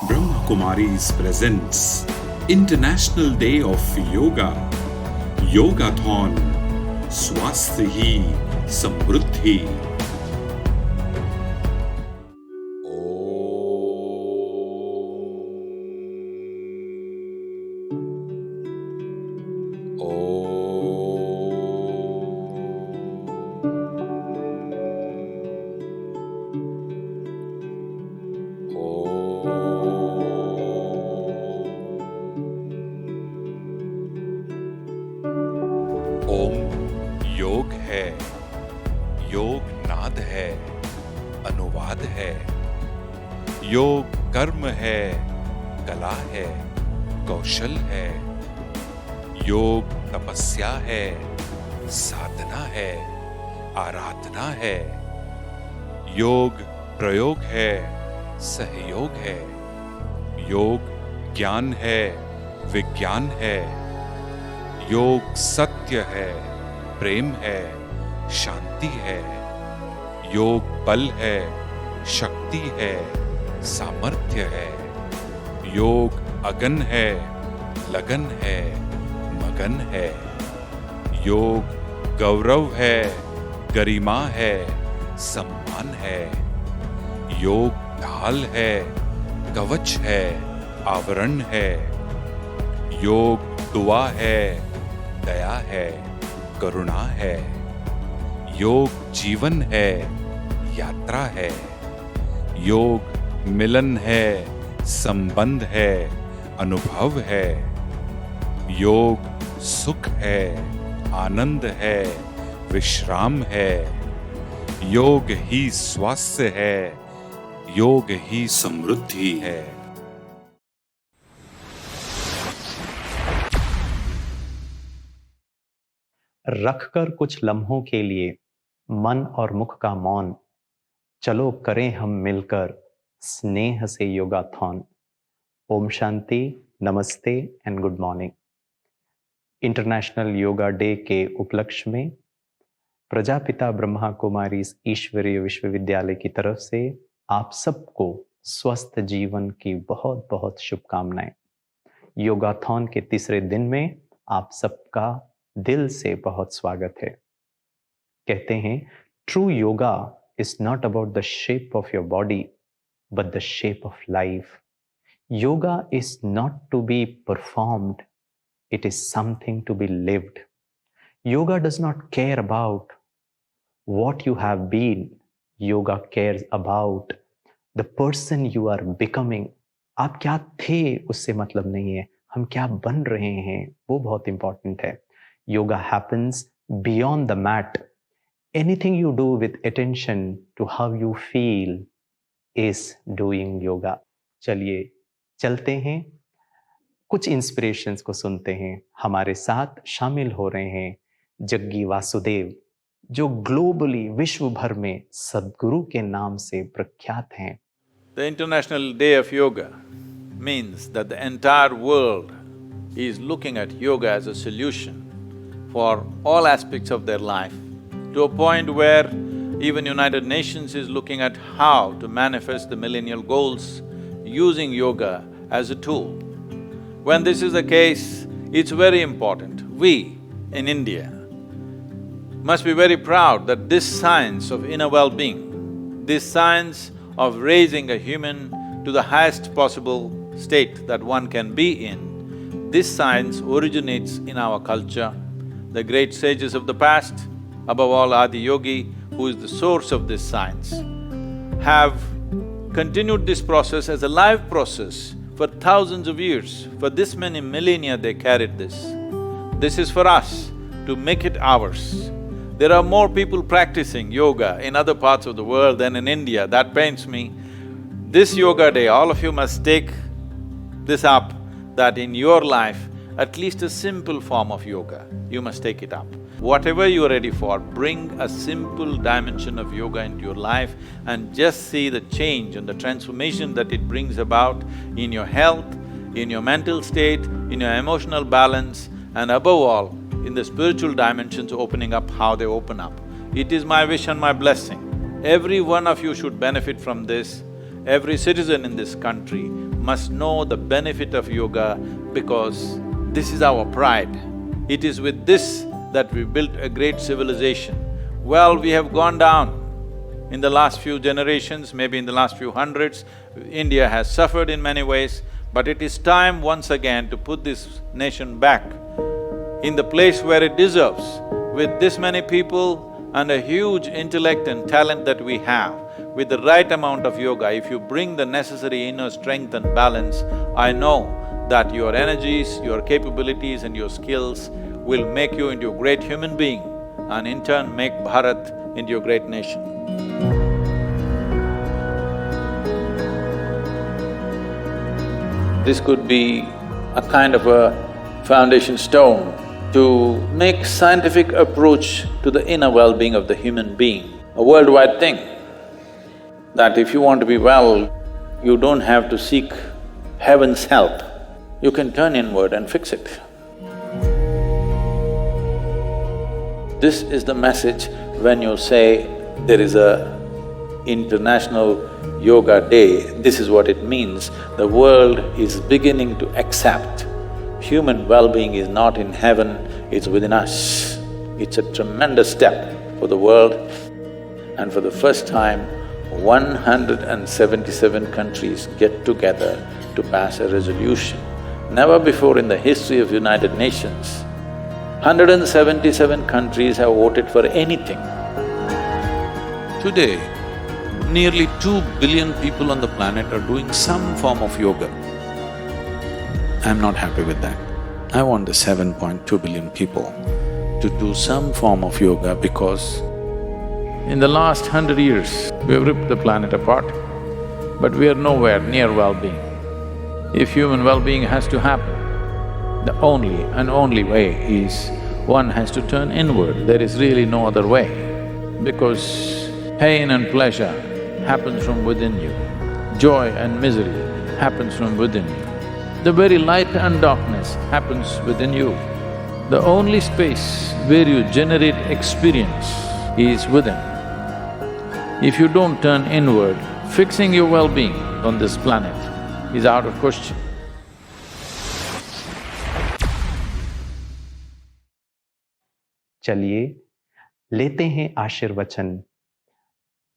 Brahma Kumaris presents International Day of Yoga, Yogathon, Swasth Hi Samruddhi. ओम योग है, योग नाद है, अनुवाद है। योग कर्म है, कला है, कौशल है। योग तपस्या है, साधना है, आराधना है। योग प्रयोग है, सहयोग है। योग ज्ञान है, विज्ञान है। योग सत्य है, प्रेम है, शांति है। योग बल है, शक्ति है, सामर्थ्य है। योग अगन है, लगन है, मगन है। योग गौरव है, गरिमा है, सम्मान है। योग ढाल है, कवच है, आवरण है। योग दुआ है, दया है, करुणा है। योग जीवन है, यात्रा है। योग मिलन है, संबंध है, अनुभव है। योग सुख है, आनंद है, विश्राम है। योग ही स्वास्थ्य है, योग ही समृद्धि है। रखकर कुछ लम्हों के लिए मन और मुख का मौन, चलो करें हम मिलकर स्नेह से योगाथॉन। ओम शांति, नमस्ते and good morning. International yoga day के उपलक्ष्य में प्रजापिता ब्रह्मा कुमारीज ईश्वरीय विश्वविद्यालय की तरफ से आप सबको स्वस्थ जीवन की बहुत बहुत शुभकामनाएं। योगाथॉन के तीसरे दिन में आप सबका दिल से बहुत स्वागत है। कहते हैं true yoga is not about the shape of your body but the shape of life. Yoga is not to be performed, it is something to be lived. Yoga does not care about what you have been. Yoga cares about the person you are becoming. आप क्या थे उससे मतलब नहीं है, हम क्या बन रहे हैं वो बहुत इंपॉर्टेंट है। Yoga happens beyond the mat. Anything you do with attention to how you feel is doing yoga. चलिए चलते हैं, कुछ इंस्पिरेशंस को सुनते हैं। हमारे साथ शामिल हो रहे हैं जग्गी वासुदेव, जो ग्लोबली विश्व भर में सद्गुरु के नाम से प्रख्यात हैं। The International Day of Yoga means that the entire world is looking at yoga as a solution for all aspects of their life, to a point where even United Nations is looking at how to manifest the millennial goals using yoga as a tool. When this is the case, it's very important. We in India must be very proud that this science of inner well-being, this science of raising a human to the highest possible state that one can be in, this science originates in our culture. The great sages of the past, above all Adiyogi, who is the source of this science, have continued this process as a live process for thousands of years. For this many millennia they carried this. This is for us to make it ours. There are more people practicing yoga in other parts of the world than in India, that pains me. This yoga day, all of you must take this up, that in your life, at least a simple form of yoga, you must take it up. Whatever you are ready for, bring a simple dimension of yoga into your life and just see the change and the transformation that it brings about in your health, in your mental state, in your emotional balance, and above all, in the spiritual dimensions opening up, how they open up. It is my wish and my blessing. Every one of you should benefit from this. Every citizen in this country must know the benefit of yoga because this is our pride. It is with this that we built a great civilization. Well, we have gone down in the last few generations, maybe in the last few hundreds. India has suffered in many ways, but it is time once again to put this nation back in the place where it deserves. With this many people and a huge intellect and talent that we have, with the right amount of yoga, if you bring the necessary inner strength and balance, I know that your energies, your capabilities and your skills will make you into a great human being and in turn make Bharat into a great nation. This could be a kind of a foundation stone to make scientific approach to the inner well-being of the human being, a worldwide thing. That if you want to be well, you don't have to seek heaven's help, you can turn inward and fix it. This is the message when you say there is a International Yoga Day, this is what it means. The world is beginning to accept human well-being is not in heaven, it's within us. It's a tremendous step for the world, and for the first time, 177 countries get together to pass a resolution. Never before in the history of United Nations, 177 countries have voted for anything. Today, nearly 2 billion people on the planet are doing some form of yoga. I'm not happy with that. I want the 7.2 billion people to do some form of yoga because in the last 100 years, we have ripped the planet apart, but we are nowhere near well-being. If human well-being has to happen, the only and only way is one has to turn inward. There is really no other way, because pain and pleasure happens from within you, joy and misery happens from within you. The very light and darkness happens within you. The only space where you generate experience is within. If you don't turn inward, fixing your well-being on this planet is out of question. चलिए लेते हैं आशीर्वचन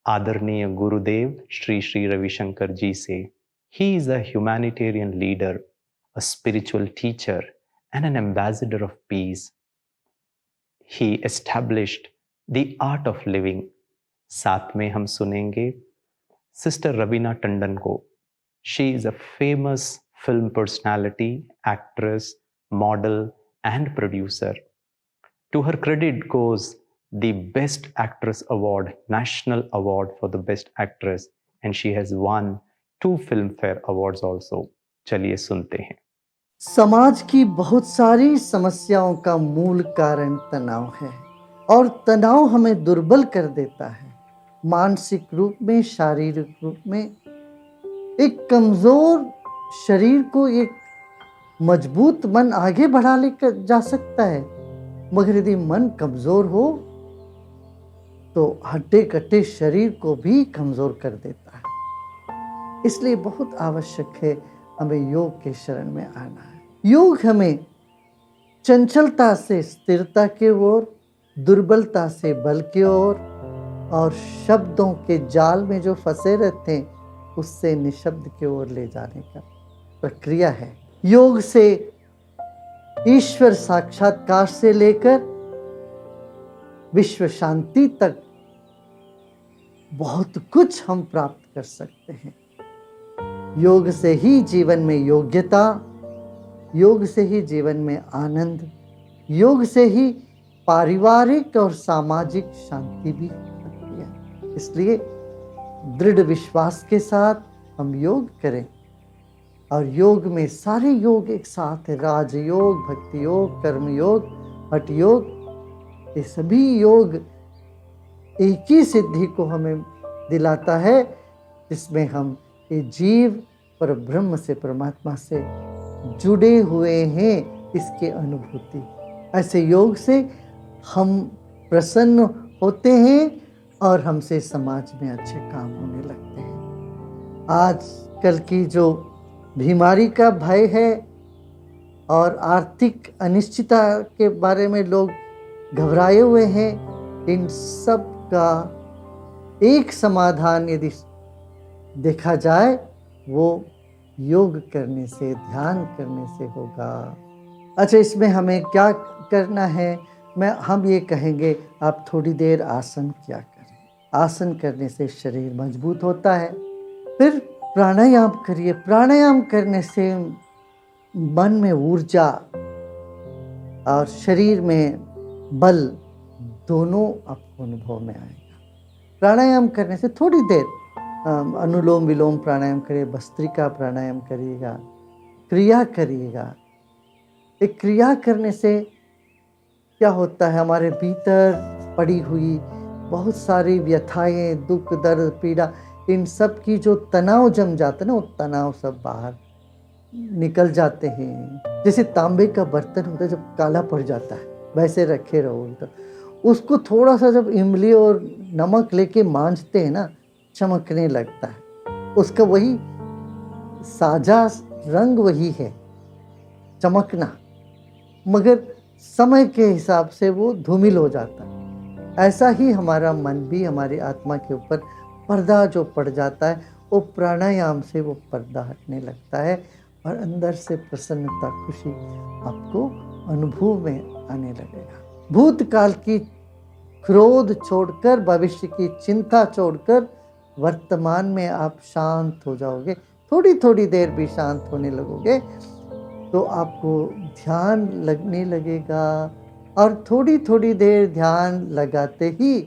आदरणीय गुरुदेव श्री श्री रविशंकर जी से। He is a humanitarian leader, a spiritual teacher and an ambassador of peace. He established the art of living. साथ में हम सुनेंगे sister Raveena Tandon को। She is a famous film personality, actress, model and producer. To her credit goes the Best Actress Award, National Award for the Best Actress, and she has won 2 Filmfare Awards also. चलिए सुनते हैं। समाज की बहुत सारी समस्याओं का मूल कारण तनाव है और तनाव हमें दुर्बल कर देता है, मानसिक रूप में, शारीरिक रूप में। एक कमजोर शरीर को एक मजबूत मन आगे बढ़ा लेकर जा सकता है, मगर यदि मन कमजोर हो तो हड्डे कट्टे शरीर को भी कमजोर कर देता है। इसलिए बहुत आवश्यक है हमें योग के शरण में आना है। योग हमें चंचलता से स्थिरता की ओर, दुर्बलता से बल की ओर और शब्दों के जाल में जो फंसे रहते हैं उससे निशब्द की ओर ले जाने का प्रक्रिया है। योग से ईश्वर साक्षात्कार से लेकर विश्व शांति तक बहुत कुछ हम प्राप्त कर सकते हैं। योग से ही जीवन में योग्यता, योग से ही जीवन में आनंद, योग से ही पारिवारिक और सामाजिक शांति भी होती है। इसलिए दृढ़ विश्वास के साथ हम योग करें। और योग में सारे योग एक साथ है, राजयोग, भक्ति योग, कर्म योग, हठ योग। ये सभी योग एक ही सिद्धि को हमें दिलाता है, जिसमें हम ये जीव पर ब्रह्म से, परमात्मा से जुड़े हुए हैं, इसकी अनुभूति। ऐसे योग से हम प्रसन्न होते हैं और हमसे समाज में अच्छे काम होने लगते हैं। आज कल की जो बीमारी का भय है और आर्थिक अनिश्चितता के बारे में लोग घबराए हुए हैं, इन सब का एक समाधान यदि देखा जाए वो योग करने से, ध्यान करने से होगा। अच्छा, इसमें हमें क्या करना है? हम ये कहेंगे आप थोड़ी देर आसन किया करें। आसन करने से शरीर मजबूत होता है। फिर प्राणायाम करिए। प्राणायाम करने से मन में ऊर्जा और शरीर में बल दोनों आपको अनुभव में आएगा। प्राणायाम करने से थोड़ी देर अनुलोम विलोम प्राणायाम करिए, भस्त्रिका प्राणायाम करिएगा, क्रिया करिएगा। एक क्रिया करने से क्या होता है, हमारे भीतर पड़ी हुई बहुत सारी व्यथाएं, दुख, दर्द, पीड़ा, इन सब की जो तनाव जम जाता है ना, वो तनाव सब बाहर निकल जाते हैं। जैसे तांबे का बर्तन होता है, जब काला पड़ जाता है वैसे रखे रहो, तो उसको थोड़ा सा जब इमली और नमक लेके मांजते हैं ना, चमकने लगता है। उसका वही साजा रंग वही है, चमकना, मगर समय के हिसाब से वो धूमिल हो जाता है। ऐसा ही हमारा मन भी, हमारी आत्मा के ऊपर पर्दा जो पड़ जाता है, वो प्राणायाम से वो पर्दा हटने लगता है और अंदर से प्रसन्नता, खुशी आपको अनुभव में आने लगेगा। भूतकाल की क्रोध छोड़कर, भविष्य की चिंता छोड़कर वर्तमान में आप शांत हो जाओगे। थोड़ी थोड़ी देर भी शांत होने लगोगे तो आपको ध्यान लगने लगेगा, और थोड़ी थोड़ी देर ध्यान लगाते ही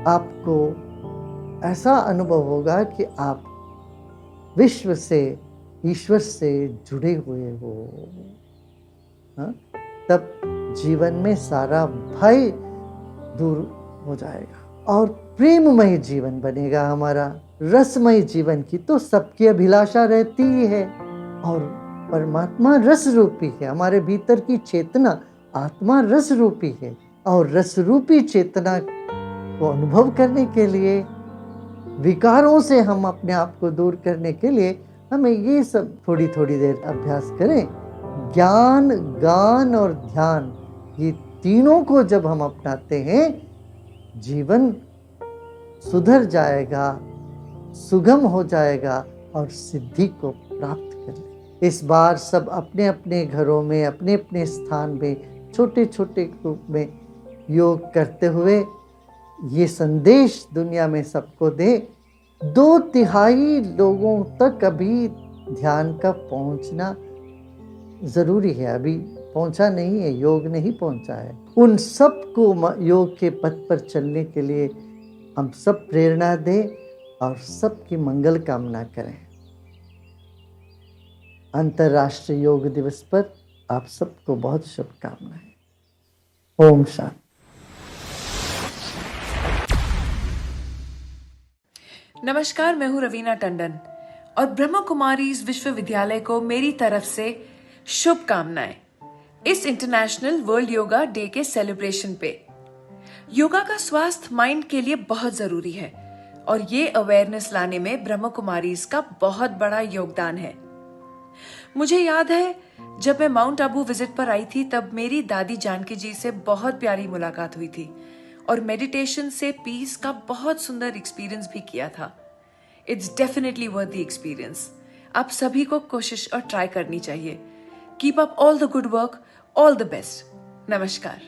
आपको ऐसा अनुभव होगा कि आप विश्व से, ईश्वर से जुड़े हुए हो। हाँ? तब जीवन में सारा भय दूर हो जाएगा और प्रेममय जीवन बनेगा हमारा। रसमय जीवन की तो सबकी अभिलाषा रहती ही है, और परमात्मा रस रूपी है। हमारे भीतर की चेतना, आत्मा रस रूपी है, और रस रूपी चेतना को अनुभव करने के लिए, विकारों से हम अपने आप को दूर करने के लिए हमें ये सब थोड़ी थोड़ी देर अभ्यास करें। ज्ञान, गान और ध्यान, ये तीनों को जब हम अपनाते हैं, जीवन सुधर जाएगा, सुगम हो जाएगा और सिद्धि को प्राप्त कर लें। इस बार सब अपने अपने घरों में, अपने अपने स्थान में, छोटे छोटे ग्रुप में योग करते हुए ये संदेश दुनिया में सबको दे। 2/3 लोगों तक अभी ध्यान का पहुंचना जरूरी है। अभी पहुंचा नहीं है, योग नहीं पहुंचा है। उन सबको योग के पथ पर चलने के लिए हम सब प्रेरणा दें और सबकी मंगल कामना करें। अंतर्राष्ट्रीय योग दिवस पर आप सबको बहुत शुभकामनाएं। ओम शांति। नमस्कार, मैं हूं रवीना टंडन और ब्रह्म कुमारीज विश्वविद्यालय को मेरी तरफ से शुभकामनाएं इस इंटरनेशनल वर्ल्ड योगा डे के सेलिब्रेशन पे। योगा का स्वास्थ्य माइंड के लिए बहुत जरूरी है और ये अवेयरनेस लाने में ब्रह्म कुमारीज का बहुत बड़ा योगदान है। मुझे याद है जब मैं माउंट आबू विजिट पर आई थी, तब मेरी दादी जानकी जी से बहुत प्यारी मुलाकात हुई थी और मेडिटेशन से पीस का बहुत सुंदर एक्सपीरियंस भी किया था। It's definitely worth the experience. आप सभी को कोशिश और ट्राई करनी चाहिए। Keep up all the good work, all the best. नमस्कार।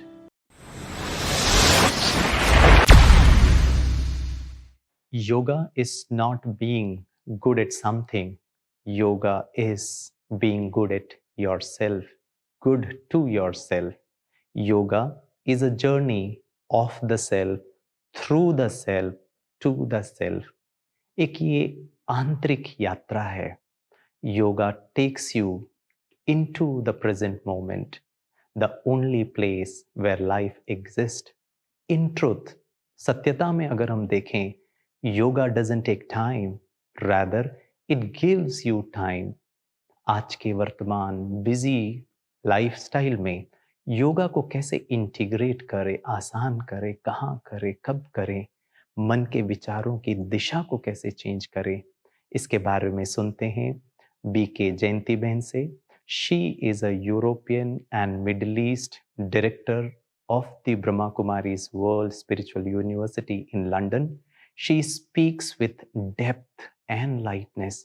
Yoga is not being good at something. Yoga is being good at yourself, good to yourself. Yoga is a journey of the self, through the self, to the self. एक ये आंतरिक यात्रा है। Yoga takes you into the present moment, the only place where life exists. In truth, सत्यता में अगर हम देखें, yoga doesn't take time, rather it gives you time. आज के वर्तमान बिजी लाइफस्टाइल में योगा को कैसे इंटीग्रेट करें, आसान करें, कहाँ करें, कब करें, मन के विचारों की दिशा को कैसे चेंज करें, इसके बारे में सुनते हैं BK जयंती बहन से। She is a European and Middle East director of the Brahma Kumaris World Spiritual University in London. She speaks with depth and lightness.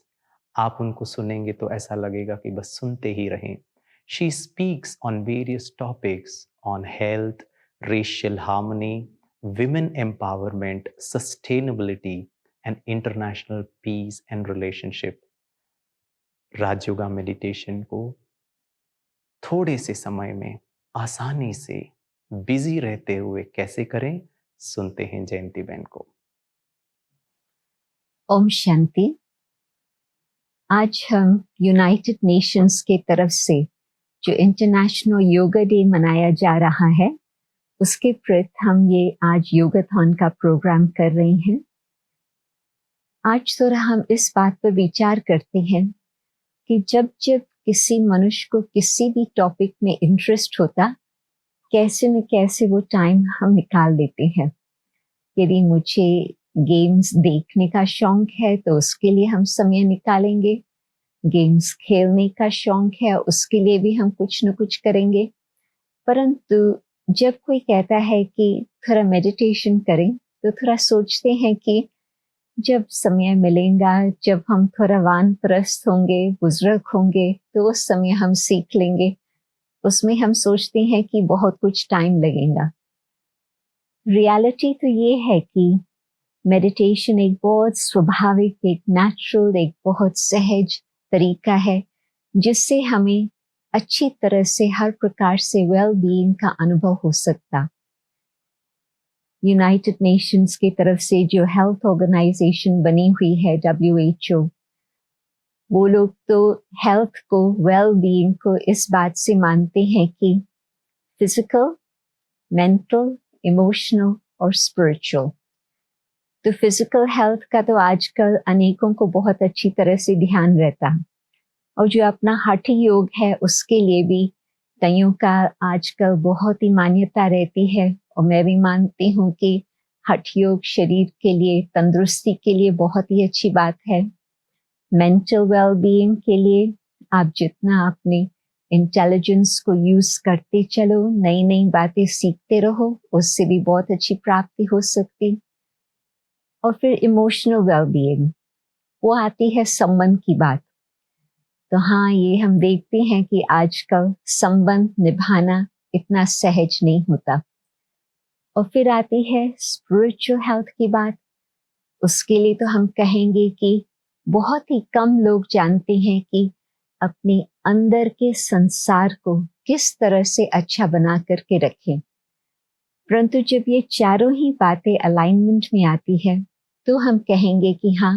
आप उनको सुनेंगे तो ऐसा लगेगा कि बस सुनते ही रहें। She speaks on various topics on health, racial harmony, women empowerment, sustainability, and international peace and relationship. Rajyoga meditation को थोड़े से समय में आसानी से बिजी रहते हुए कैसे करें, सुनते हैं जयंती बहन को। ओम शांति। आज हम यूनाइटेड नेशंस के तरफ से जो इंटरनेशनल योगा डे मनाया जा रहा है उसके प्रति हम ये आज योगाथॉन का प्रोग्राम कर रहे हैं। आज थोड़ा हम इस बात पर विचार करते हैं कि जब जब किसी मनुष्य को किसी भी टॉपिक में इंटरेस्ट होता, कैसे न कैसे वो टाइम हम निकाल देते हैं। यदि मुझे गेम्स देखने का शौक है तो उसके लिए हम समय निकालेंगे, गेम्स खेलने का शौक है उसके लिए भी हम कुछ न कुछ करेंगे। परंतु जब कोई कहता है कि थोड़ा मेडिटेशन करें तो थोड़ा सोचते हैं कि जब समय मिलेगा, जब हम थोड़ा वानप्रस्थ होंगे, बुजुर्ग होंगे, तो उस समय हम सीख लेंगे। उसमें हम सोचते हैं कि बहुत कुछ टाइम लगेगा। रियलिटी तो ये है कि मेडिटेशन एक बहुत स्वाभाविक, एक नेचुरल, एक बहुत सहज तरीका है जिससे हमें अच्छी तरह से हर प्रकार से वेल बीइंग का अनुभव हो सकता। यूनाइटेड नेशंस की तरफ से जो हेल्थ ऑर्गेनाइजेशन बनी हुई है WHO, वो लोग तो हेल्थ को, वेल बीइंग को इस बात से मानते हैं कि फिजिकल, मेंटल, इमोशनल और स्पिरिचुअल। तो फिजिकल हेल्थ का तो आजकल अनेकों को बहुत अच्छी तरह से ध्यान रहता है, और जो अपना हठ योग है उसके लिए भी कईयों का आजकल बहुत ही मान्यता रहती है। और मैं भी मानती हूँ कि हठ योग शरीर के लिए, तंदुरुस्ती के लिए बहुत ही अच्छी बात है। मेंटल वेल बीइंग के लिए आप जितना अपने इंटेलिजेंस को यूज करते चलो, नई नई बातें सीखते रहो, उससे भी बहुत अच्छी प्राप्ति हो सकती। और फिर इमोशनल वेल बीइंग, वो आती है संबंध की बात। तो हाँ, ये हम देखते हैं कि आजकल संबंध निभाना इतना सहज नहीं होता। और फिर आती है स्पिरिचुअल हेल्थ की बात। उसके लिए तो हम कहेंगे कि बहुत ही कम लोग जानते हैं कि अपने अंदर के संसार को किस तरह से अच्छा बना करके रखें। परंतु जब ये चारों ही बातें अलाइनमेंट में आती है तो हम कहेंगे कि हाँ,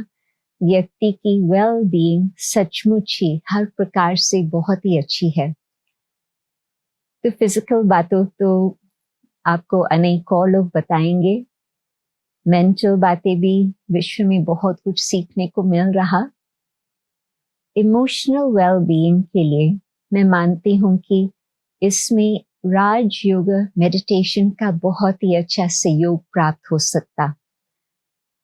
व्यक्ति की वेल बीइंग सचमुच ही हर प्रकार से बहुत ही अच्छी है। तो फिजिकल बातों तो आपको अनेक और लोग बताएंगे। मेंटल बातें भी विश्व में बहुत कुछ सीखने को मिल रहा। इमोशनल वेल बीइंग के लिए मैं मानती हूँ कि इसमें राजयोग मेडिटेशन का बहुत ही अच्छा सहयोग प्राप्त हो सकता।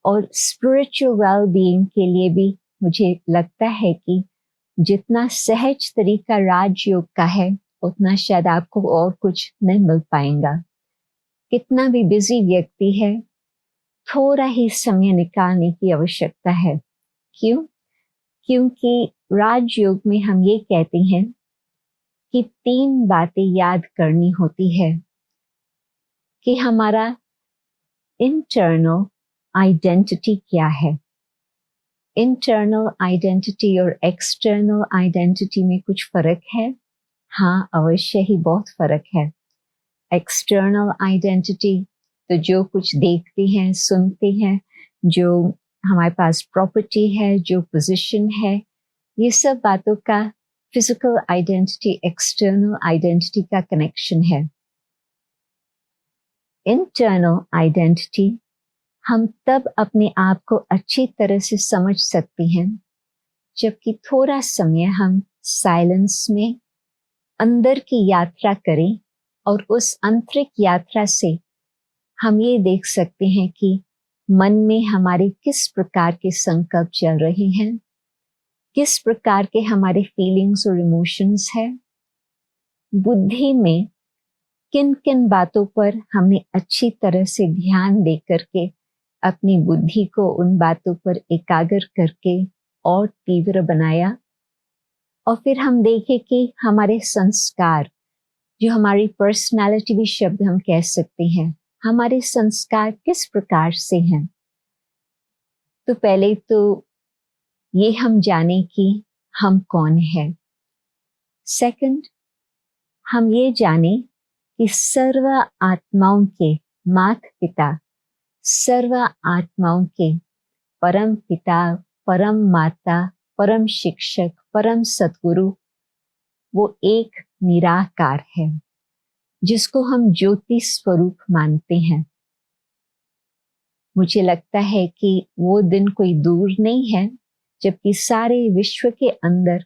और स्पिरिचुअल वेल बीइंग के लिए भी मुझे लगता है कि जितना सहज तरीका राजयोग का है उतना शायद आपको और कुछ नहीं मिल पाएगा। कितना भी बिजी व्यक्ति है, थोड़ा ही समय निकालने की आवश्यकता है। क्यों? क्योंकि राजयोग में हम ये कहते हैं कि 3 बातें याद करनी होती है कि हमारा इंटरनल आइडेंटिटी क्या है। इंटरनल आइडेंटिटी और एक्सटर्नल आइडेंटिटी में कुछ फर्क है। हाँ, अवश्य ही बहुत फर्क है। एक्सटर्नल आइडेंटिटी तो जो कुछ देखते हैं, सुनते हैं, जो हमारे पास प्रॉपर्टी है, जो पोजीशन है, ये सब बातों का फिजिकल आइडेंटिटी, एक्सटर्नल आइडेंटिटी का कनेक्शन है। इंटरनल आइडेंटिटी हम तब अपने आप को अच्छी तरह से समझ सकते हैं जबकि थोड़ा समय हम साइलेंस में अंदर की यात्रा करें, और उस आंतरिक यात्रा से हम ये देख सकते हैं कि मन में हमारे किस प्रकार के संकल्प चल रहे हैं, किस प्रकार के हमारे फीलिंग्स और इमोशंस है, बुद्धि में किन किन बातों पर हमने अच्छी तरह से ध्यान दे करके अपनी बुद्धि को उन बातों पर एकाग्र करके और तीव्र बनाया, और फिर हम देखें कि हमारे संस्कार, जो हमारी पर्सनालिटी भी शब्द हम कह सकते हैं, हमारे संस्कार किस प्रकार से हैं। तो पहले तो ये हम जाने कि हम कौन है। सेकंड, हम ये जाने कि सर्व आत्माओं के माता पिता, सर्व आत्माओं के परम पिता, परम माता, परम शिक्षक, परम सद्गुरु वो एक निराकार है, जिसको हम ज्योति स्वरूप मानते हैं। मुझे लगता है कि वो दिन कोई दूर नहीं है जबकि सारे विश्व के अंदर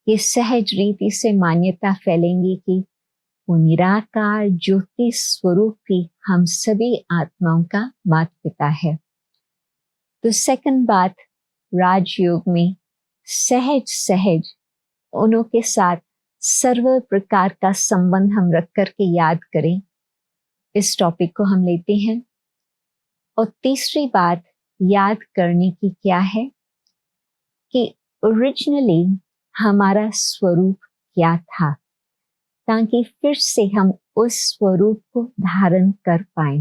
ये सहज रीति से मान्यता फैलेंगी कि वो निराकार ज्योति स्वरूप ही हम सभी आत्माओं का माता पिता है। तो सेकंड बात, राजयोग में सहज सहज उन्हों के साथ सर्व प्रकार का संबंध हम रख करके याद करें, इस टॉपिक को हम लेते हैं। और तीसरी बात याद करने की क्या है कि ओरिजिनली हमारा स्वरूप क्या था, ताकि फिर से हम उस स्वरूप को धारण कर पाए।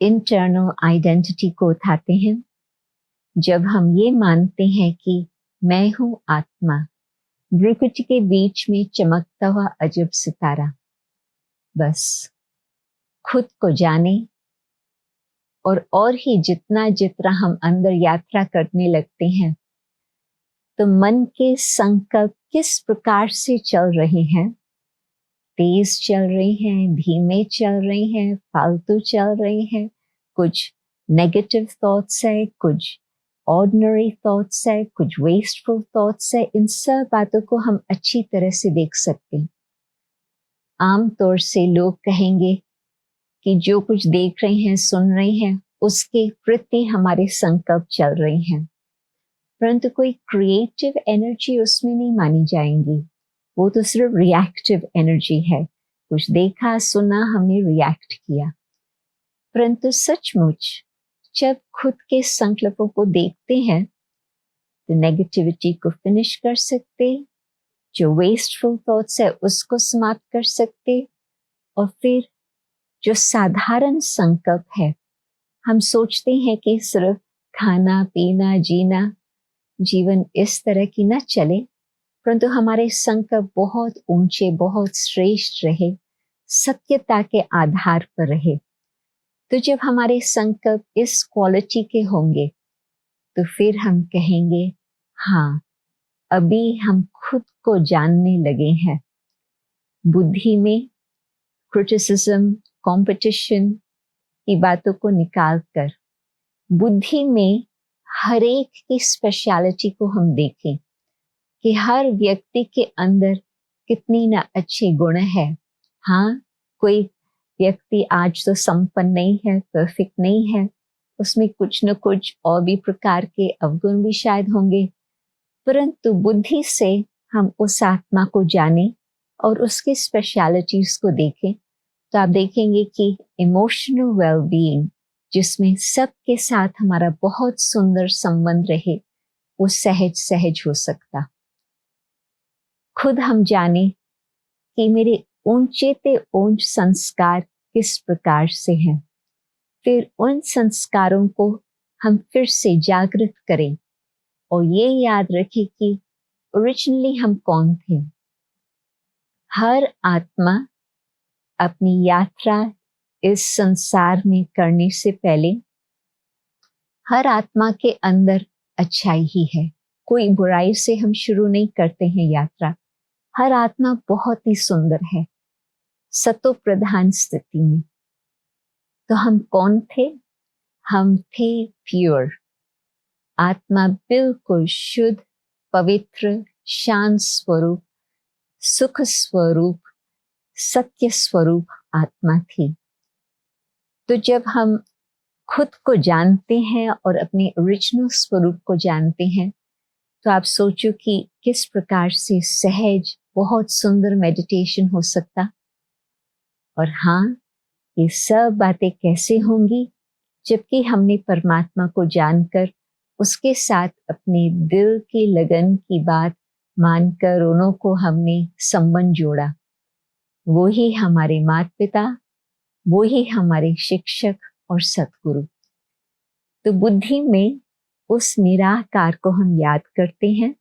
इंटरनल आइडेंटिटी को उठाते हैं। जब हम ये मानते हैं कि मैं हूं आत्मा, भ्रुकुटी के बीच में चमकता हुआ अजब सितारा, बस खुद को जाने और ही जितना जितना हम अंदर यात्रा करने लगते हैं, तो मन के संकल्प किस प्रकार से चल रहे हैं, तेज चल रहे हैं, धीमे चल रहे हैं, फालतू चल रहे हैं, कुछ नेगेटिव थॉट्स है, कुछ ऑर्डिनरी थॉट्स है, कुछ वेस्टफुल थॉट्स है, इन सब बातों को हम अच्छी तरह से देख सकते हैं। आमतौर से लोग कहेंगे कि जो कुछ देख रहे हैं, सुन रहे हैं, उसके प्रति हमारे संकल्प चल रहे हैं, परंतु कोई क्रिएटिव एनर्जी उसमें नहीं मानी जाएंगी। वो तो सिर्फ रिएक्टिव एनर्जी है, कुछ देखा सुना, हमने रिएक्ट किया। परंतु सचमुच जब खुद के संकल्पों को देखते हैं तो नेगेटिविटी को फिनिश कर सकते, जो वेस्टफुल थॉट्स है उसको समाप्त कर सकते, और फिर जो साधारण संकल्प है, हम सोचते हैं कि सिर्फ खाना पीना जीना, जीवन इस तरह की न चले, परंतु हमारे संकल्प बहुत ऊंचे, बहुत श्रेष्ठ रहे, सत्यता के आधार पर रहे। तो जब हमारे संकल्प इस क्वालिटी के होंगे तो फिर हम कहेंगे हाँ, अभी हम खुद को जानने लगे हैं। बुद्धि में क्रिटिसिज्म, कंपटीशन की बातों को निकाल कर बुद्धि में हर एक की स्पेशलिटी को हम देखें कि हर व्यक्ति के अंदर कितनी ना अच्छे गुण है। हाँ, कोई व्यक्ति आज तो संपन्न नहीं है, परफेक्ट नहीं है, उसमें कुछ न कुछ और भी प्रकार के अवगुण भी शायद होंगे, परंतु बुद्धि से हम उस आत्मा को जाने और उसके स्पेशलिटीज को देखें तो आप देखेंगे कि इमोशनल वेलबीइंग, जिसमें सबके साथ हमारा बहुत सुंदर संबंध रहे, वो सहज सहज हो सकता। खुद हम जाने कि मेरे ऊंचे ते ऊंच संस्कार किस प्रकार से हैं, फिर उन संस्कारों को हम फिर से जागृत करें और ये याद रखें कि ओरिजिनली हम कौन थे। हर आत्मा अपनी यात्रा इस संसार में करने से पहले हर आत्मा के अंदर अच्छाई ही है, कोई बुराई से हम शुरू नहीं करते हैं यात्रा। हर आत्मा बहुत ही सुंदर है, सतो प्रधान स्थिति में। तो हम कौन थे? हम थे प्योर, आत्मा बिल्कुल शुद्ध, पवित्र, शांत स्वरूप, सुख स्वरूप, सत्य स्वरूप आत्मा थी। तो जब हम खुद को जानते हैं और अपने ओरिजिनल स्वरूप को जानते हैं, तो आप सोचो कि किस प्रकार से सहज बहुत सुंदर मेडिटेशन हो सकता। और हाँ, ये सब बातें कैसे होंगी, जबकि हमने परमात्मा को जानकर उसके साथ अपने दिल की लगन की बात मानकर उन्हों को हमने संबंध जोड़ा। वो ही हमारे माता पिता, वो ही हमारे शिक्षक और सतगुरु। तो बुद्धि में उस निराकार को हम याद करते हैं।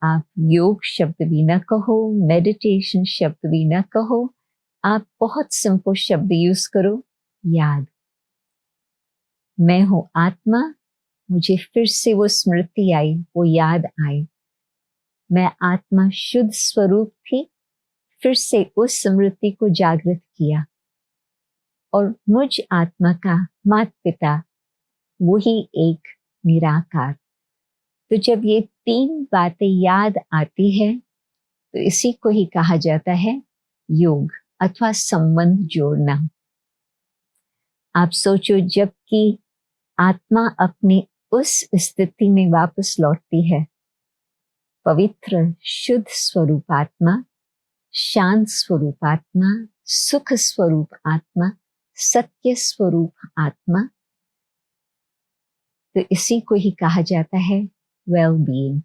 आप योग शब्द भी न कहो, मेडिटेशन शब्द भी न कहो, आप बहुत सिंपल शब्द यूज करो, याद। मैं हूं आत्मा, मुझे फिर से वो स्मृति आई, वो याद आई। मैं आत्मा शुद्ध स्वरूप थी, फिर से उस स्मृति को जागृत किया। और मुझ आत्मा का माता पिता वही एक निराकार। तो जब ये तीन बातें याद आती है, तो इसी को ही कहा जाता है योग अथवा संबंध जोड़ना। आप सोचो, जबकि आत्मा अपने उस स्थिति में वापस लौटती है, पवित्र शुद्ध स्वरूप आत्मा, शांत स्वरूप आत्मा, सुख स्वरूप आत्मा, सत्य स्वरूप आत्मा, तो इसी को ही कहा जाता है वेल बीइंग।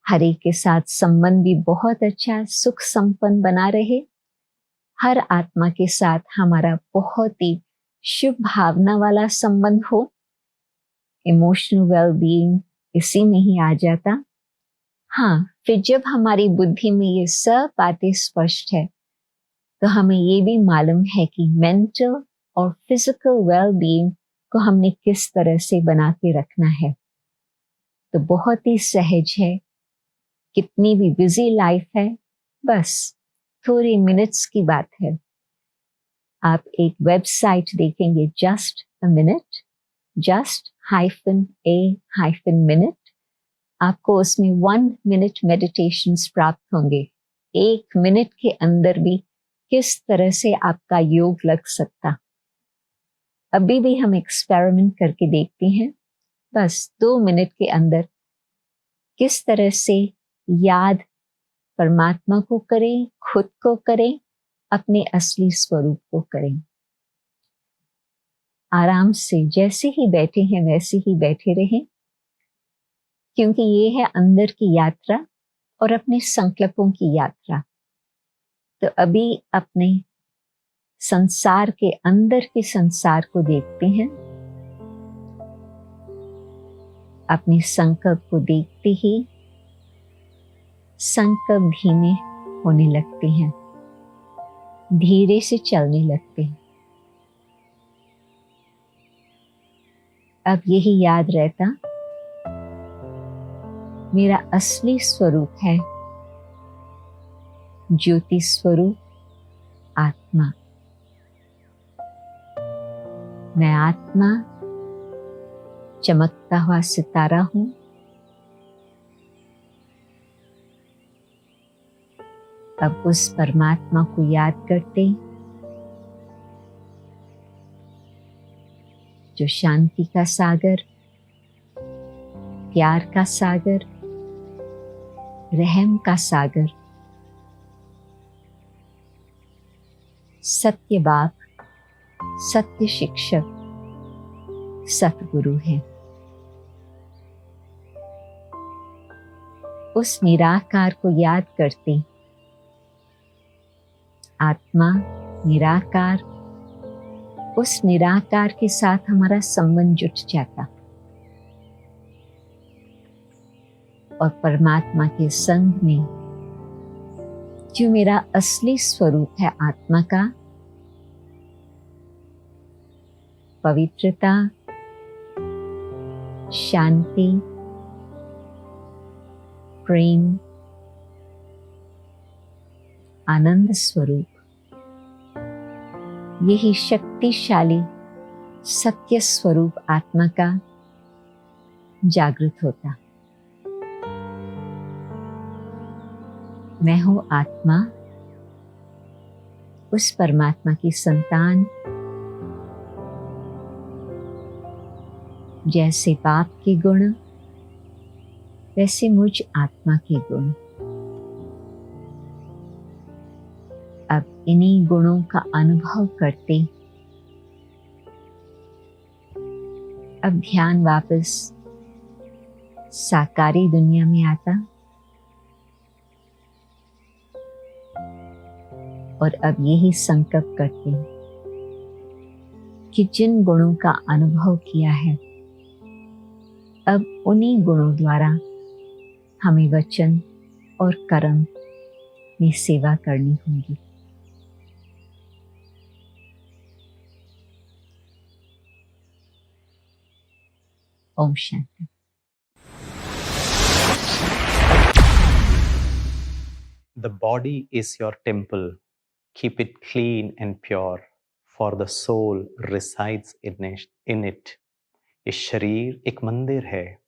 हर एक के साथ संबंध भी बहुत अच्छा सुख संपन्न बना रहे। हर आत्मा के साथ हमारा बहुत ही शुभ भावना वाला संबंध हो। इमोशनल वेल बीइंग इसी में ही आ जाता। हाँ, फिर जब हमारी बुद्धि में ये सब बातें स्पष्ट है, तो हमें ये भी मालूम है कि मेंटल और फिजिकल वेल बीइंग को हमने किस तरह से बना के रखना है। तो बहुत ही सहज है। कितनी भी बिजी लाइफ है, बस थोड़ी मिनट्स की बात है। आप एक वेबसाइट देखेंगे, जस्ट अ मिनट, just-a-minute, आपको उसमें 1 मिनट मेडिटेशंस प्राप्त होंगे। 1 मिनट के अंदर भी किस तरह से आपका योग लग सकता। अभी भी हम एक्सपेरिमेंट करके देखते हैं, बस 2 मिनट के अंदर किस तरह से याद परमात्मा को करें, खुद को करें, अपने असली स्वरूप को करें। आराम से जैसे ही बैठे हैं वैसे ही बैठे रहें, क्योंकि ये है अंदर की यात्रा और अपने संकल्पों की यात्रा। तो अभी अपने संसार के अंदर के संसार को देखते हैं। अपने संकल्प को देखते ही संकल्प धीमे होने लगते हैं, धीरे से चलने लगते हैं। अब यही याद रहता, मेरा असली स्वरूप है ज्योति स्वरूप आत्मा। मैं आत्मा चमकता हुआ सितारा हूं। अब उस परमात्मा को याद करते, जो शांति का सागर, प्यार का सागर, रहम का सागर, सत्य बाप, सत्य शिक्षक, सतगुरु है। उस निराकार को याद करते, आत्मा निराकार, उस निराकार के साथ हमारा संबंध जुट जाता और परमात्मा के संग में जो मेरा असली स्वरूप है आत्मा का, पवित्रता, शांति, प्रेम, आनंद स्वरूप, यही शक्तिशाली सत्य स्वरूप आत्मा का जागृत होता। मैं हूं आत्मा, उस परमात्मा की संतान, जैसे बाप के गुण वैसे मुझ आत्मा के गुण। अब इन्हीं गुणों का अनुभव करते अब ध्यान वापस साकारी दुनिया में आता और अब यही संकल्प करते हैं कि जिन गुणों का अनुभव किया है अब उन्हीं गुणों द्वारा हमें वचन और कर्म में सेवा करनी होगी। Om Shanti. The body is your temple. Keep it clean and pure, for the soul resides in it. ये शरीर एक मंदिर है,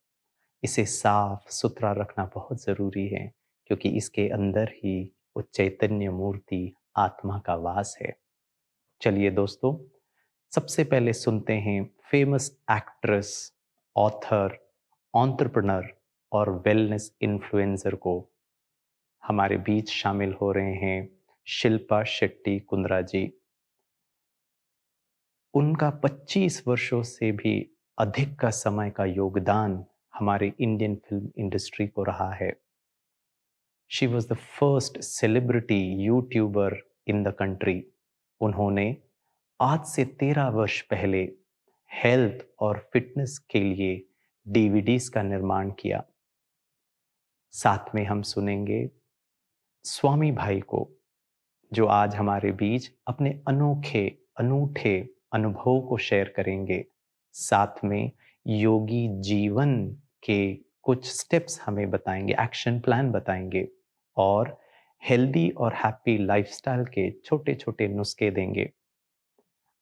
इसे साफ सुथरा रखना बहुत जरूरी है क्योंकि इसके अंदर ही वो चैतन्य मूर्ति आत्मा का वास है। चलिए दोस्तों, सबसे पहले सुनते हैं फेमस एक्ट्रेस, ऑथर, एंटरप्रेन्योर और वेलनेस इन्फ्लुएंसर को। हमारे बीच शामिल हो रहे हैं शिल्पा शेट्टी कुंद्रा जी। उनका 25 वर्षों से भी अधिक का समय का योगदान हमारे इंडियन फिल्म इंडस्ट्री को रहा है। She was the first celebrity YouTuber in the country. उन्होंने आज से 13 वर्ष पहले हेल्थ और फिटनेस के लिए डीवीडीज का निर्माण किया। साथ में हम सुनेंगे स्वामी भाई को, जो आज हमारे बीच अपने अनोखे अनूठे अनुभव को शेयर करेंगे। साथ में योगी जीवन के कुछ स्टेप्स हमें बताएंगे, एक्शन प्लान बताएंगे और हेल्दी और हैप्पी लाइफस्टाइल के छोटे छोटे नुस्खे देंगे।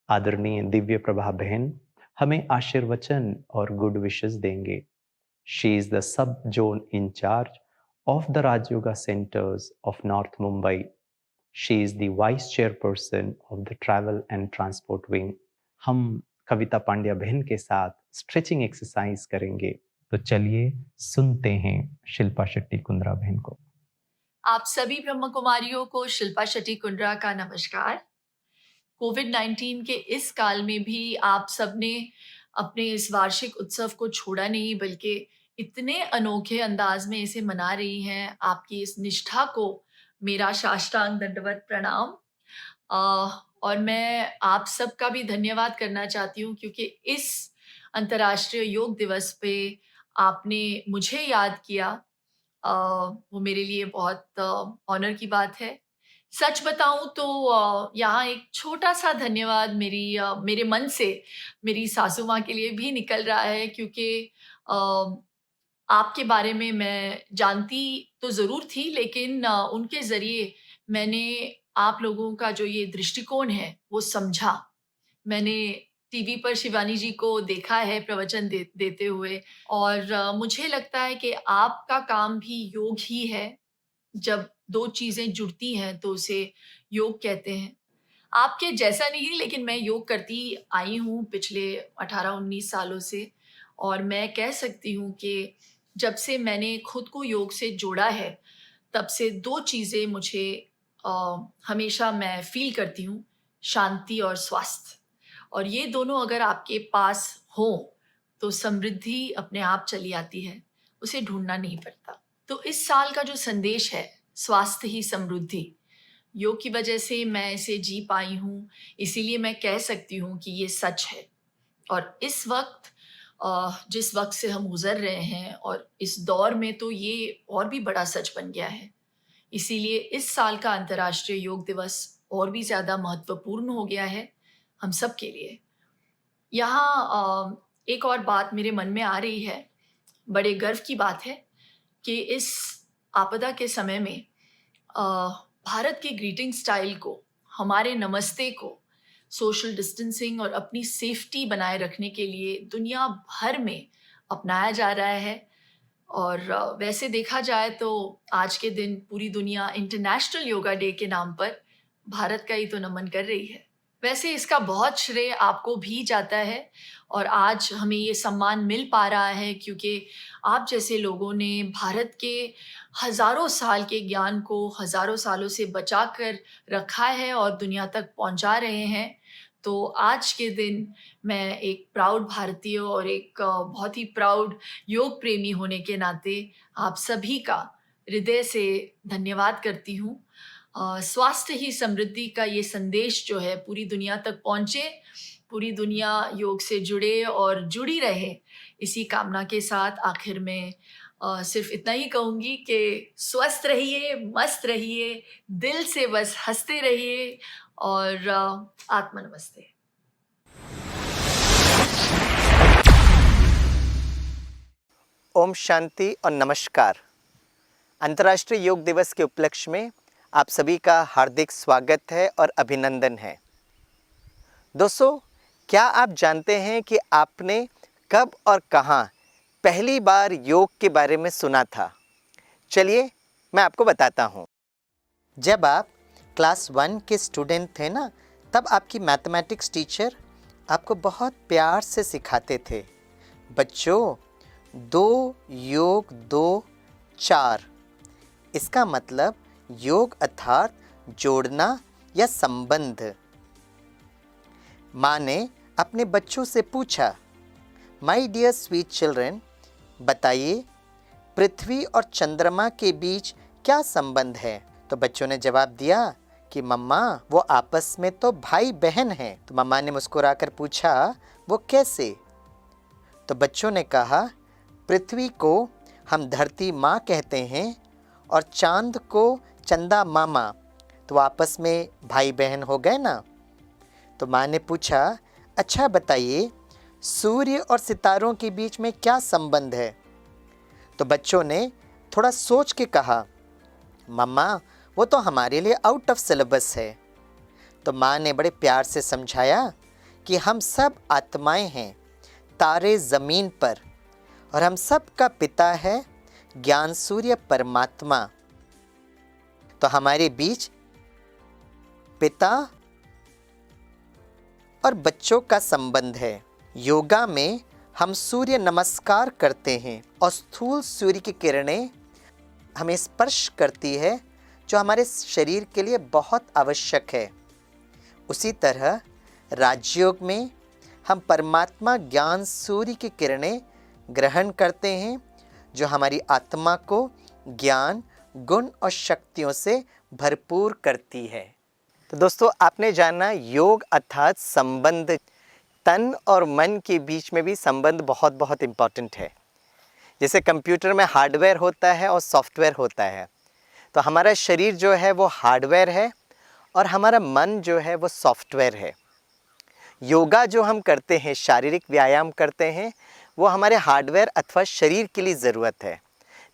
आदरणीय दिव्य प्रभा बहन हमें आशीर्वचन और गुड विशेस देंगे। She is the sub zone incharge of the Raj Yoga Centers of North Mumbai. She is the Vice Chairperson of the Travel and Transport Wing. हम कविता पांड्या बहन के साथ स्ट्रेचिंग एक्सरसाइज करेंगे। तो चलिए सुनते हैं शिल्पा शेट्टी कुंद्रा बहन को। आप सभी ब्रह्म कुमारियों को शिल्पा शेट्टी कुंद्रा का नमस्कार। कोविड-19 के इस काल में भी आप सबने अपने इस वार्षिक उत्सव को छोड़ा नहीं, बल्कि इतने अनोखे अंदाज में इसे मना रही हैं। आपकी इस निष्ठा को मेरा साष्टांग दंडवत प्रणाम। और मैं आप सबका भी धन्यवाद करना चाहती हूँ क्योंकि इस अंतर्राष्ट्रीय योग दिवस पे आपने मुझे याद किया। वो मेरे लिए बहुत ऑनर की बात है। सच बताऊं तो यहाँ एक छोटा सा धन्यवाद मेरे मन से मेरी सासू माँ के लिए भी निकल रहा है, क्योंकि आपके बारे में मैं जानती तो ज़रूर थी, लेकिन उनके ज़रिए मैंने आप लोगों का जो ये दृष्टिकोण है वो समझा। मैंने टीवी पर शिवानी जी को देखा है प्रवचन देते हुए, और मुझे लगता है कि आपका काम भी योग ही है। जब दो चीज़ें जुड़ती हैं तो उसे योग कहते हैं। आपके जैसा नहीं, लेकिन मैं योग करती आई हूँ पिछले 18-19 सालों से, और मैं कह सकती हूँ कि जब से मैंने खुद को योग से जोड़ा है तब से दो चीज़ें मुझे हमेशा मैं फील करती हूँ, शांति और स्वास्थ्य। और ये दोनों अगर आपके पास हो तो समृद्धि अपने आप चली आती है, उसे ढूंढना नहीं पड़ता। तो इस साल का जो संदेश है, स्वास्थ्य ही समृद्धि, योग की वजह से मैं इसे जी पाई हूँ, इसीलिए मैं कह सकती हूँ कि ये सच है। और इस वक्त जिस वक्त से हम गुजर रहे हैं और इस दौर में तो ये और भी बड़ा सच बन गया है। इसीलिए इस साल का अंतर्राष्ट्रीय योग दिवस और भी ज़्यादा महत्वपूर्ण हो गया है हम सब के लिए। यहाँ एक और बात मेरे मन में आ रही है, बड़े गर्व की बात है कि इस आपदा के समय में भारत के ग्रीटिंग स्टाइल को, हमारे नमस्ते को सोशल डिस्टेंसिंग और अपनी सेफ्टी बनाए रखने के लिए दुनिया भर में अपनाया जा रहा है। और वैसे देखा जाए तो आज के दिन पूरी दुनिया इंटरनेशनल योगा डे के नाम पर भारत का ही तो नमन कर रही है। वैसे इसका बहुत श्रेय आपको भी जाता है और आज हमें ये सम्मान मिल पा रहा है क्योंकि आप जैसे लोगों ने भारत के हज़ारों साल के ज्ञान को हज़ारों सालों से बचा कर रखा है और दुनिया तक पहुंचा रहे हैं। तो आज के दिन मैं एक प्राउड भारतीय और एक बहुत ही प्राउड योग प्रेमी होने के नाते आप सभी का हृदय से धन्यवाद करती हूँ। स्वास्थ्य ही समृद्धि का ये संदेश जो है पूरी दुनिया तक पहुँचे, पूरी दुनिया योग से जुड़े और जुड़ी रहे, इसी कामना के साथ आखिर में सिर्फ इतना ही कहूँगी कि स्वस्थ रहिए, मस्त रहिए, दिल से बस हंसते रहिए और आत्मा नमस्ते। ओम शांति और नमस्कार। अंतर्राष्ट्रीय योग दिवस के उपलक्ष्य में आप सभी का हार्दिक स्वागत है और अभिनंदन है। दोस्तों, क्या आप जानते हैं कि आपने कब और कहाँ पहली बार योग के बारे में सुना था? चलिए मैं आपको बताता हूँ। जब आप क्लास 1 के स्टूडेंट थे ना, तब आपकी मैथमेटिक्स टीचर आपको बहुत प्यार से सिखाते थे, बच्चों 2 योग 2 4। इसका मतलब योग अर्थात जोड़ना या संबंध। माँ ने अपने बच्चों से पूछा, माय डियर स्वीट चिल्ड्रन, बताइए पृथ्वी और चंद्रमा के बीच क्या संबंध है? तो बच्चों ने जवाब दिया कि मम्मा वो आपस में तो भाई बहन हैं। तो मम्मा ने मुस्कुराकर पूछा, वो कैसे? तो बच्चों ने कहा, पृथ्वी को हम धरती माँ कहते हैं और चांद को चंदा मामा, तो आपस में भाई बहन हो गए ना। तो माँ ने पूछा, अच्छा बताइए सूर्य और सितारों के बीच में क्या संबंध है? तो बच्चों ने थोड़ा सोच के कहा, मम्मा वो तो हमारे लिए आउट ऑफ सिलेबस है। तो माँ ने बड़े प्यार से समझाया कि हम सब आत्माएं हैं तारे ज़मीन पर, और हम सब का पिता है ज्ञान सूर्य परमात्मा। तो हमारे बीच पिता और बच्चों का संबंध है। योगा में हम सूर्य नमस्कार करते हैं और स्थूल सूर्य की किरणें हमें स्पर्श करती है, जो हमारे शरीर के लिए बहुत आवश्यक है। उसी तरह राजयोग में हम परमात्मा ज्ञान सूर्य की किरणें ग्रहण करते हैं, जो हमारी आत्मा को ज्ञान, गुण और शक्तियों से भरपूर करती है। तो दोस्तों, आपने जाना योग अर्थात संबंध। तन और मन के बीच में भी संबंध बहुत बहुत इम्पॉर्टेंट है। जैसे कंप्यूटर में हार्डवेयर होता है और सॉफ्टवेयर होता है, तो हमारा शरीर जो है वो हार्डवेयर है और हमारा मन जो है वो सॉफ्टवेयर है। योगा जो हम करते हैं, शारीरिक व्यायाम करते हैं, वो हमारे हार्डवेयर अथवा शरीर के लिए ज़रूरत है।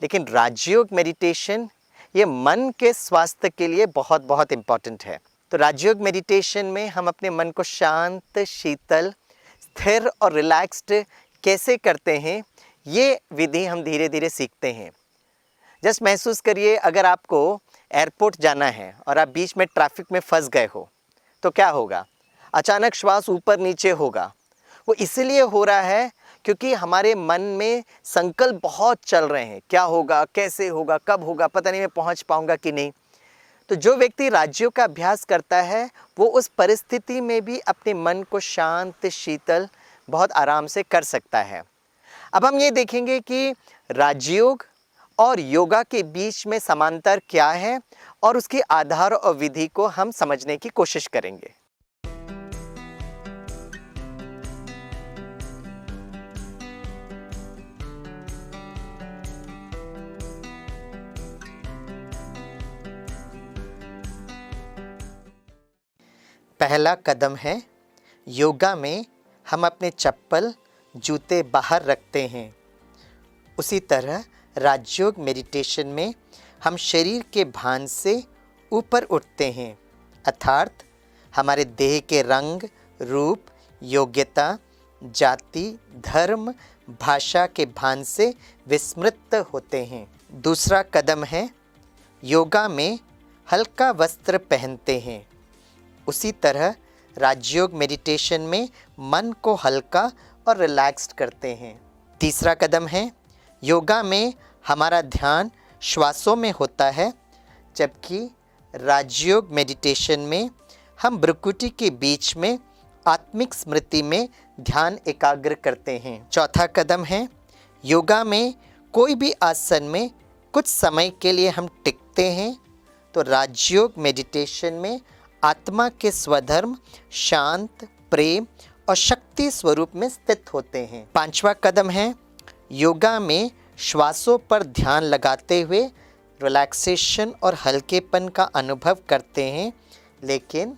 लेकिन राजयोग मेडिटेशन ये मन के स्वास्थ्य के लिए बहुत बहुत इम्पॉर्टेंट है। तो राजयोग मेडिटेशन में हम अपने मन को शांत, शीतल, स्थिर और रिलैक्स्ड कैसे करते हैं, ये विधि हम धीरे धीरे सीखते हैं। जस्ट महसूस करिए, अगर आपको एयरपोर्ट जाना है और आप बीच में ट्रैफिक में फंस गए हो तो क्या होगा? अचानक श्वास ऊपर नीचे होगा। वो इसलिए हो रहा है क्योंकि हमारे मन में संकल्प बहुत चल रहे हैं, क्या होगा, कैसे होगा, कब होगा, पता नहीं मैं पहुंच पाऊंगा कि नहीं। तो जो व्यक्ति राजयोग का अभ्यास करता है वो उस परिस्थिति में भी अपने मन को शांत, शीतल, बहुत आराम से कर सकता है। अब हम ये देखेंगे कि राजयोग और योगा के बीच में समांतर क्या है और उसके आधार और विधि को हम समझने की कोशिश करेंगे। पहला कदम है, योगा में हम अपने चप्पल, जूते बाहर रखते हैं। उसी तरह राजयोग मेडिटेशन में हम शरीर के भान से ऊपर उठते हैं, अर्थात हमारे देह के रंग, रूप, योग्यता, जाति, धर्म, भाषा के भान से विस्मृत होते हैं। दूसरा कदम है, योगा में हल्का वस्त्र पहनते हैं। उसी तरह राजयोग मेडिटेशन में मन को हल्का और रिलैक्स्ड करते हैं। तीसरा कदम है, योगा में हमारा ध्यान श्वासों में होता है, जबकि राजयोग मेडिटेशन में हम भ्रुकुटी के बीच में आत्मिक स्मृति में ध्यान एकाग्र करते हैं। चौथा कदम है, योगा में कोई भी आसन में कुछ समय के लिए हम टिकते हैं, तो राजयोग मेडिटेशन में आत्मा के स्वधर्म शांत, प्रेम और शक्ति स्वरूप में स्थित होते हैं। पांचवा कदम है, योगा में श्वासों पर ध्यान लगाते हुए रिलैक्सेशन और हल्केपन का अनुभव करते हैं, लेकिन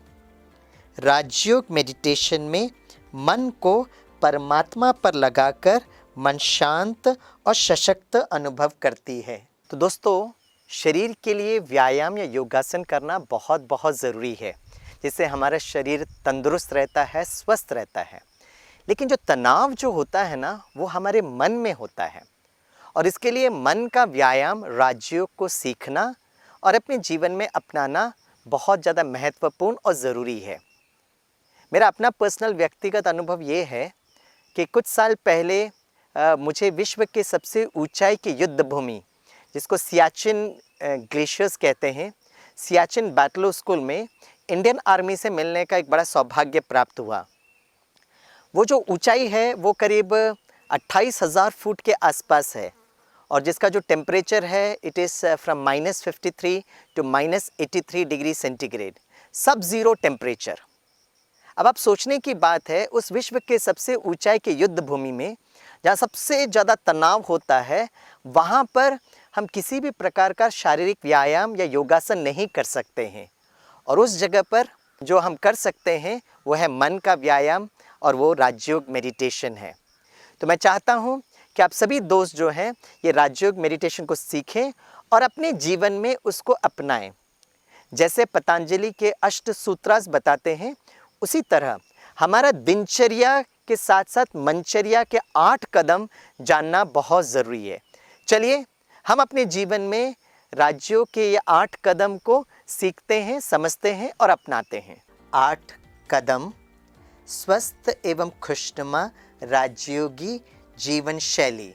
राजयोग मेडिटेशन में मन को परमात्मा पर लगाकर मन शांत और सशक्त अनुभव करती है। तो दोस्तों, शरीर के लिए व्यायाम या योगासन करना बहुत बहुत ज़रूरी है, जिससे हमारा शरीर तंदुरुस्त रहता है, स्वस्थ रहता है। लेकिन जो तनाव जो होता है ना, वो हमारे मन में होता है, और इसके लिए मन का व्यायाम राजयोग को सीखना और अपने जीवन में अपनाना बहुत ज़्यादा महत्वपूर्ण और ज़रूरी है। मेरा अपना पर्सनल व्यक्तिगत अनुभव ये है कि कुछ साल पहले मुझे विश्व के सबसे ऊंचाई की युद्ध भूमि, जिसको सियाचिन ग्लेशियर्स कहते हैं, सियाचिन बैटल स्कूल में इंडियन आर्मी से मिलने का एक बड़ा सौभाग्य प्राप्त हुआ। वो जो ऊंचाई है वो करीब 28,000 फुट के आसपास है, और जिसका जो टेम्परेचर है it is from -53 to -83 degree centigrade, sub zero temperature. अब आप सोचने की बात है, उस विश्व के सबसे ऊंचाई के युद्ध भूमि में जहाँ सबसे ज़्यादा तनाव होता है, वहाँ पर हम किसी भी प्रकार का शारीरिक व्यायाम या योगासन नहीं कर सकते हैं। और उस जगह पर जो हम कर सकते हैं वो है मन का व्यायाम, और वो राजयोग मेडिटेशन है। तो मैं चाहता हूँ कि आप सभी दोस्त जो हैं ये राजयोग मेडिटेशन को सीखें और अपने जीवन में उसको अपनाएं। जैसे पतंजलि के अष्ट सूत्रास बताते हैं, उसी तरह हमारा दिनचर्या के साथ साथ मनचर्या के 8 कदम जानना बहुत ज़रूरी है। चलिए हम अपने जीवन में राजयोग के ये 8 कदम को सीखते हैं, समझते हैं और अपनाते हैं। 8 कदम स्वस्थ एवं खुशनुमा राजयोगी जीवन शैली।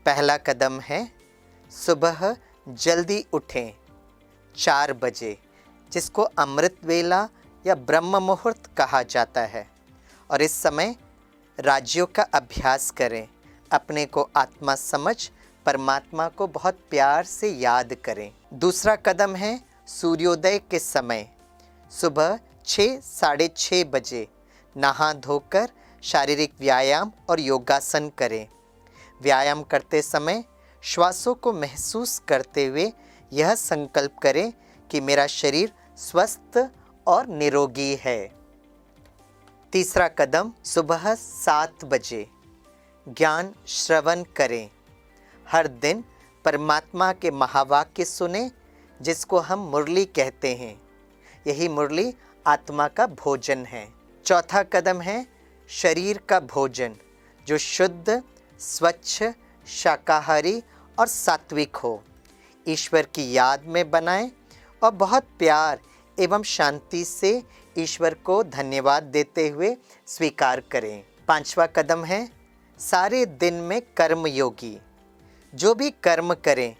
पहला कदम है, सुबह जल्दी उठें 4 बजे, जिसको अमृत वेला या ब्रह्म मुहूर्त कहा जाता है, और इस समय राजयोग का अभ्यास करें। अपने को आत्मा समझ परमात्मा को बहुत प्यार से याद करें। दूसरा कदम है, सूर्योदय के समय सुबह 6 साढ़े 6 बजे नहा धोकर शारीरिक व्यायाम और योगासन करें। व्यायाम करते समय श्वासों को महसूस करते हुए यह संकल्प करें कि मेरा शरीर स्वस्थ और निरोगी है। तीसरा कदम, सुबह 7 बजे ज्ञान श्रवण करें। हर दिन परमात्मा के महावाक्य सुने, जिसको हम मुरली कहते हैं। यही मुरली आत्मा का भोजन है। चौथा कदम है, शरीर का भोजन जो शुद्ध, स्वच्छ, शाकाहारी और सात्विक हो। ईश्वर की याद में बनाएं और बहुत प्यार एवं शांति से ईश्वर को धन्यवाद देते हुए स्वीकार करें। पांचवा कदम है, सारे दिन में कर्म योगी। जो भी कर्म करें,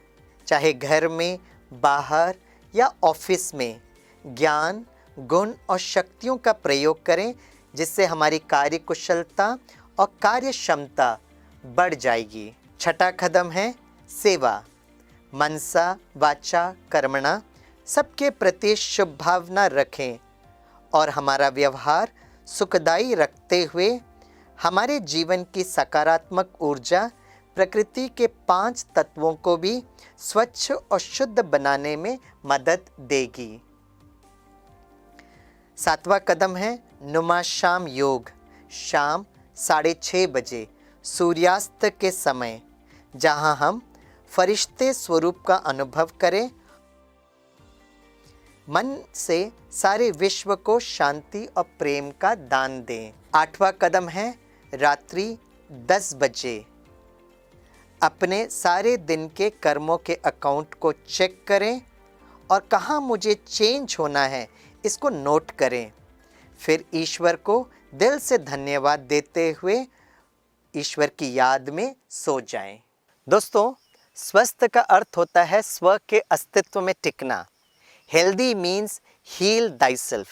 चाहे घर में, बाहर या ऑफिस में, ज्ञान, गुण और शक्तियों का प्रयोग करें, जिससे हमारी कार्य कुशलता और कार्य क्षमता बढ़ जाएगी। छठा कदम है, सेवा। मनसा वाचा कर्मणा सबके प्रति शुभ भावना रखें और हमारा व्यवहार सुखदायी रखते हुए हमारे जीवन की सकारात्मक ऊर्जा प्रकृति के 5 तत्वों को भी स्वच्छ और शुद्ध बनाने में मदद देगी। सातवां कदम है, नुमा शाम योग। शाम 6:30 बजे सूर्यास्त के समय, जहां हम फरिश्ते स्वरूप का अनुभव करें, मन से सारे विश्व को शांति और प्रेम का दान दें। 8वां कदम है, रात्रि 10 बजे अपने सारे दिन के कर्मों के अकाउंट को चेक करें और कहाँ मुझे चेंज होना है, इसको नोट करें, फिर ईश्वर को दिल से धन्यवाद देते हुए ईश्वर की याद में सो जाएं। दोस्तों, स्वस्थ का अर्थ होता है स्व के अस्तित्व में टिकना। Healthy means heal thyself.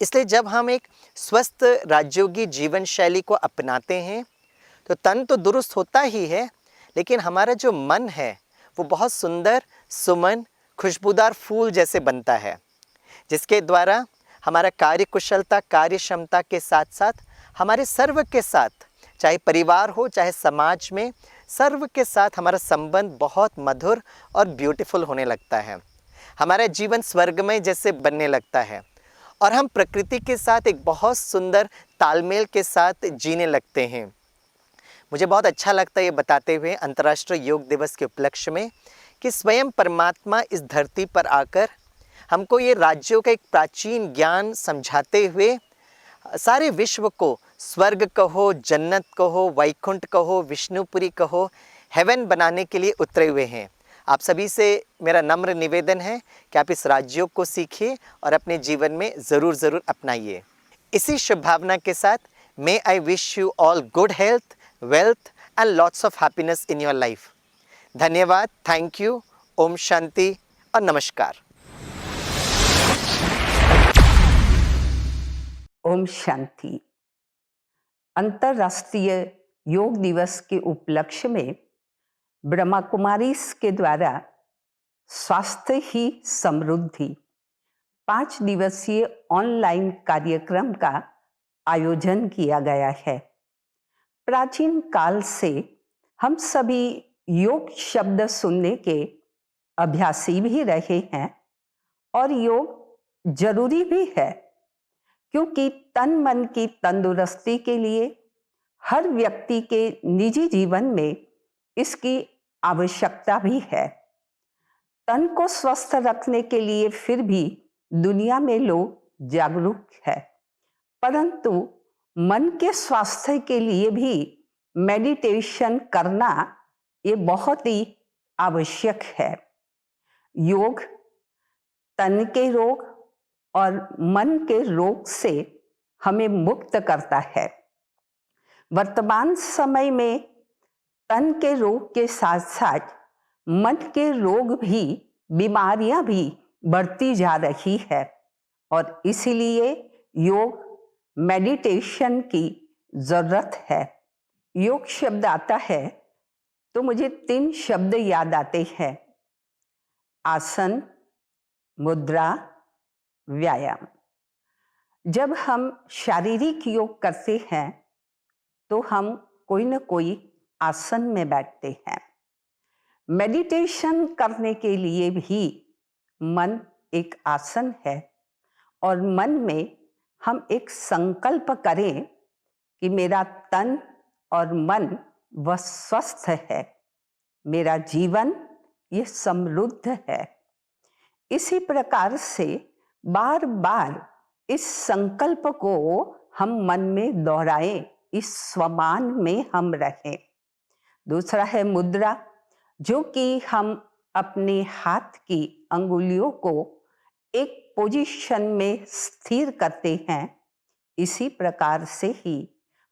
इसलिए जब हम एक स्वस्थ राजयोगी जीवन शैली को अपनाते हैं तो तन तो दुरुस्त होता ही है, लेकिन हमारा जो मन है वो बहुत सुंदर, सुमन, खुशबूदार फूल जैसे बनता है, जिसके द्वारा हमारा कार्य कुशलता, कार्य क्षमता के साथ साथ हमारे सर्व के साथ, चाहे परिवार हो चाहे समाज में, सर्व के साथ हमारा संबंध बहुत मधुर और ब्यूटीफुल होने लगता है। हमारा जीवन स्वर्गमय जैसे बनने लगता है और हम प्रकृति के साथ एक बहुत सुंदर तालमेल के साथ जीने लगते हैं। मुझे बहुत अच्छा लगता है ये बताते हुए अंतर्राष्ट्रीय योग दिवस के उपलक्ष्य में कि स्वयं परमात्मा इस धरती पर आकर हमको ये राज्यों का एक प्राचीन ज्ञान समझाते हुए सारे विश्व को स्वर्ग कहो, जन्नत कहो, वैकुंठ कहो, विष्णुपुरी कहो, हेवन बनाने के लिए उतरे हुए हैं। आप सभी से मेरा नम्र निवेदन है कि आप इस राज्यों को सीखिए और अपने जीवन में ज़रूर अपनाइए। इसी शुभ भावना के साथ may I wish you all good health, wealth and lots of happiness in your life. धन्यवाद, थैंक यू, ओम शांति और नमस्कार। ओम शांति। अंतर्राष्ट्रीय योग दिवस के उपलक्ष्य में ब्रह्मा कुमारी के द्वारा स्वास्थ्य ही समृद्धि 5 दिवसीय ऑनलाइन कार्यक्रम का आयोजन किया गया है। प्राचीन काल से हम सभी योग शब्द सुनने के अभ्यासी भी रहे हैं और योग जरूरी भी है, क्योंकि तन मन की तंदुरुस्ती के लिए हर व्यक्ति के निजी जीवन में इसकी आवश्यकता भी है। तन को स्वस्थ रखने के लिए फिर भी दुनिया में लोग जागरूक है, परंतु मन के स्वास्थ्य के लिए भी मेडिटेशन करना ये बहुत ही आवश्यक है। योग तन के रोग और मन के रोग से हमें मुक्त करता है। वर्तमान समय में तन के रोग के साथ साथ मन के रोग भी, बीमारियां भी बढ़ती जा रही है और इसीलिए योग मेडिटेशन की जरूरत है। योग शब्द आता है तो मुझे 3 शब्द याद आते हैं: आसन, मुद्रा, व्यायाम। जब हम शारीरिक योग करते हैं तो हम कोई न कोई आसन में बैठते हैं। मेडिटेशन करने के लिए भी मन एक आसन है और मन में हम एक संकल्प करें कि मेरा तन और मन वह स्वस्थ है, मेरा जीवन ये समृद्ध है। इसी प्रकार से बार बार इस संकल्प को हम मन में दोहराएं, इस स्वमान में हम रहें। दूसरा है मुद्रा, जो कि हम अपने हाथ की अंगुलियों को एक पोजीशन में स्थिर करते हैं। इसी प्रकार से ही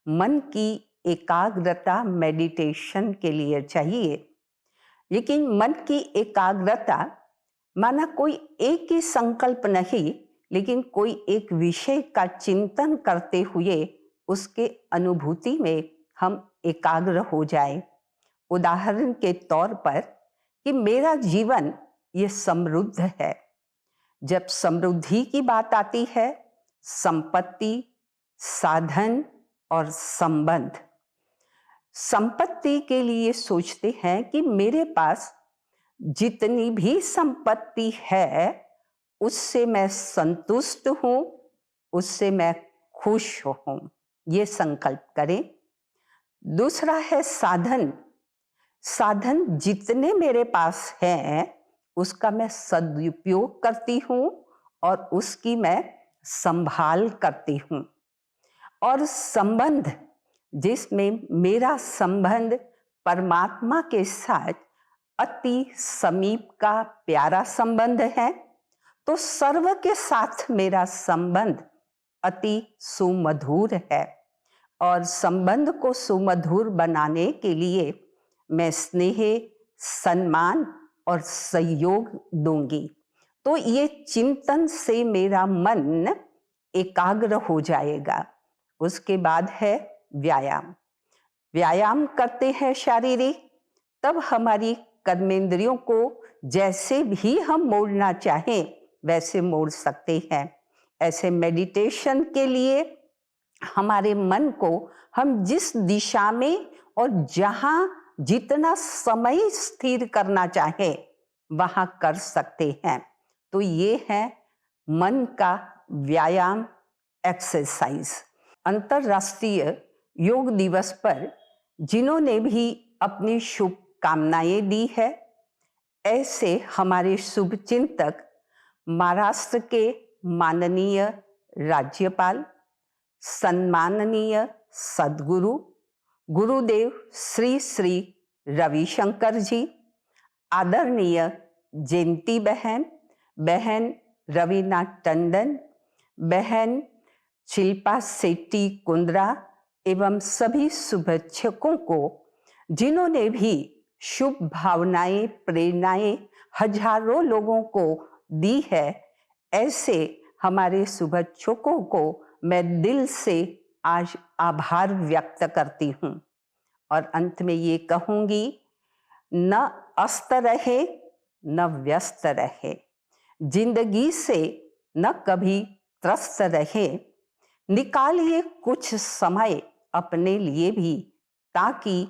मन की एकाग्रता मेडिटेशन के लिए चाहिए। लेकिन मन की एकाग्रता माना कोई एक ही संकल्प नहीं, लेकिन कोई एक विषय का चिंतन करते हुए उसके अनुभूति में हम एकाग्र हो जाएं। उदाहरण के तौर पर कि मेरा जीवन ये समृद्ध है। जब समृद्धि की बात आती है, संपत्ति, साधन और संबंध। संपत्ति के लिए सोचते हैं कि मेरे पास जितनी भी संपत्ति है उससे मैं संतुष्ट हूं, उससे मैं खुश हूं, ये संकल्प करें। दूसरा है साधन। साधन जितने मेरे पास हैं उसका मैं सदुपयोग करती हूं और उसकी मैं संभाल करती हूं। और संबंध, जिसमें मेरा संबंध परमात्मा के साथ अति समीप का प्यारा संबंध है, तो सर्व के साथ मेरा संबंध अति सुमधुर है और संबंध को सुमधुर बनाने के लिए मैं स्नेह, सम्मान और सहयोग दूंगी। तो ये चिंतन से मेरा मन एकाग्र हो जाएगा। उसके बाद है व्यायाम। व्यायाम करते हैं शारीरिक, तब हमारी कर्मेंद्रियों को जैसे भी हम मोड़ना चाहें वैसे मोड़ सकते हैं। ऐसे मेडिटेशन के लिए हमारे मन को हम जिस दिशा में और जहां जितना समय स्थिर करना चाहें वहां कर सकते हैं। तो ये है मन का व्यायाम, एक्सरसाइज। अंतर्राष्ट्रीय योग दिवस पर जिन्होंने भी अपनी शुभकामनाएं दी है, ऐसे हमारे शुभ चिंतक महाराष्ट्र के माननीय राज्यपाल, सम्माननीय सद्गुरु गुरुदेव श्री श्री रविशंकर जी, आदरणीय जयंती बहन, बहन रवीना टंडन, बहन शिल्पा शेट्टी कुंद्रा एवं सभी शुभेच्छकों को जिन्होंने भी शुभ भावनाएं, प्रेरणाएं हजारों लोगों को दी है, ऐसे हमारे शुभेच्छकों को मैं दिल से आज आभार व्यक्त करती हूँ। और अंत में ये कहूँगी, न अस्त रहे न व्यस्त रहे, जिंदगी से न कभी त्रस्त रहे, निकालिए कुछ समय अपने लिए भी, ताकि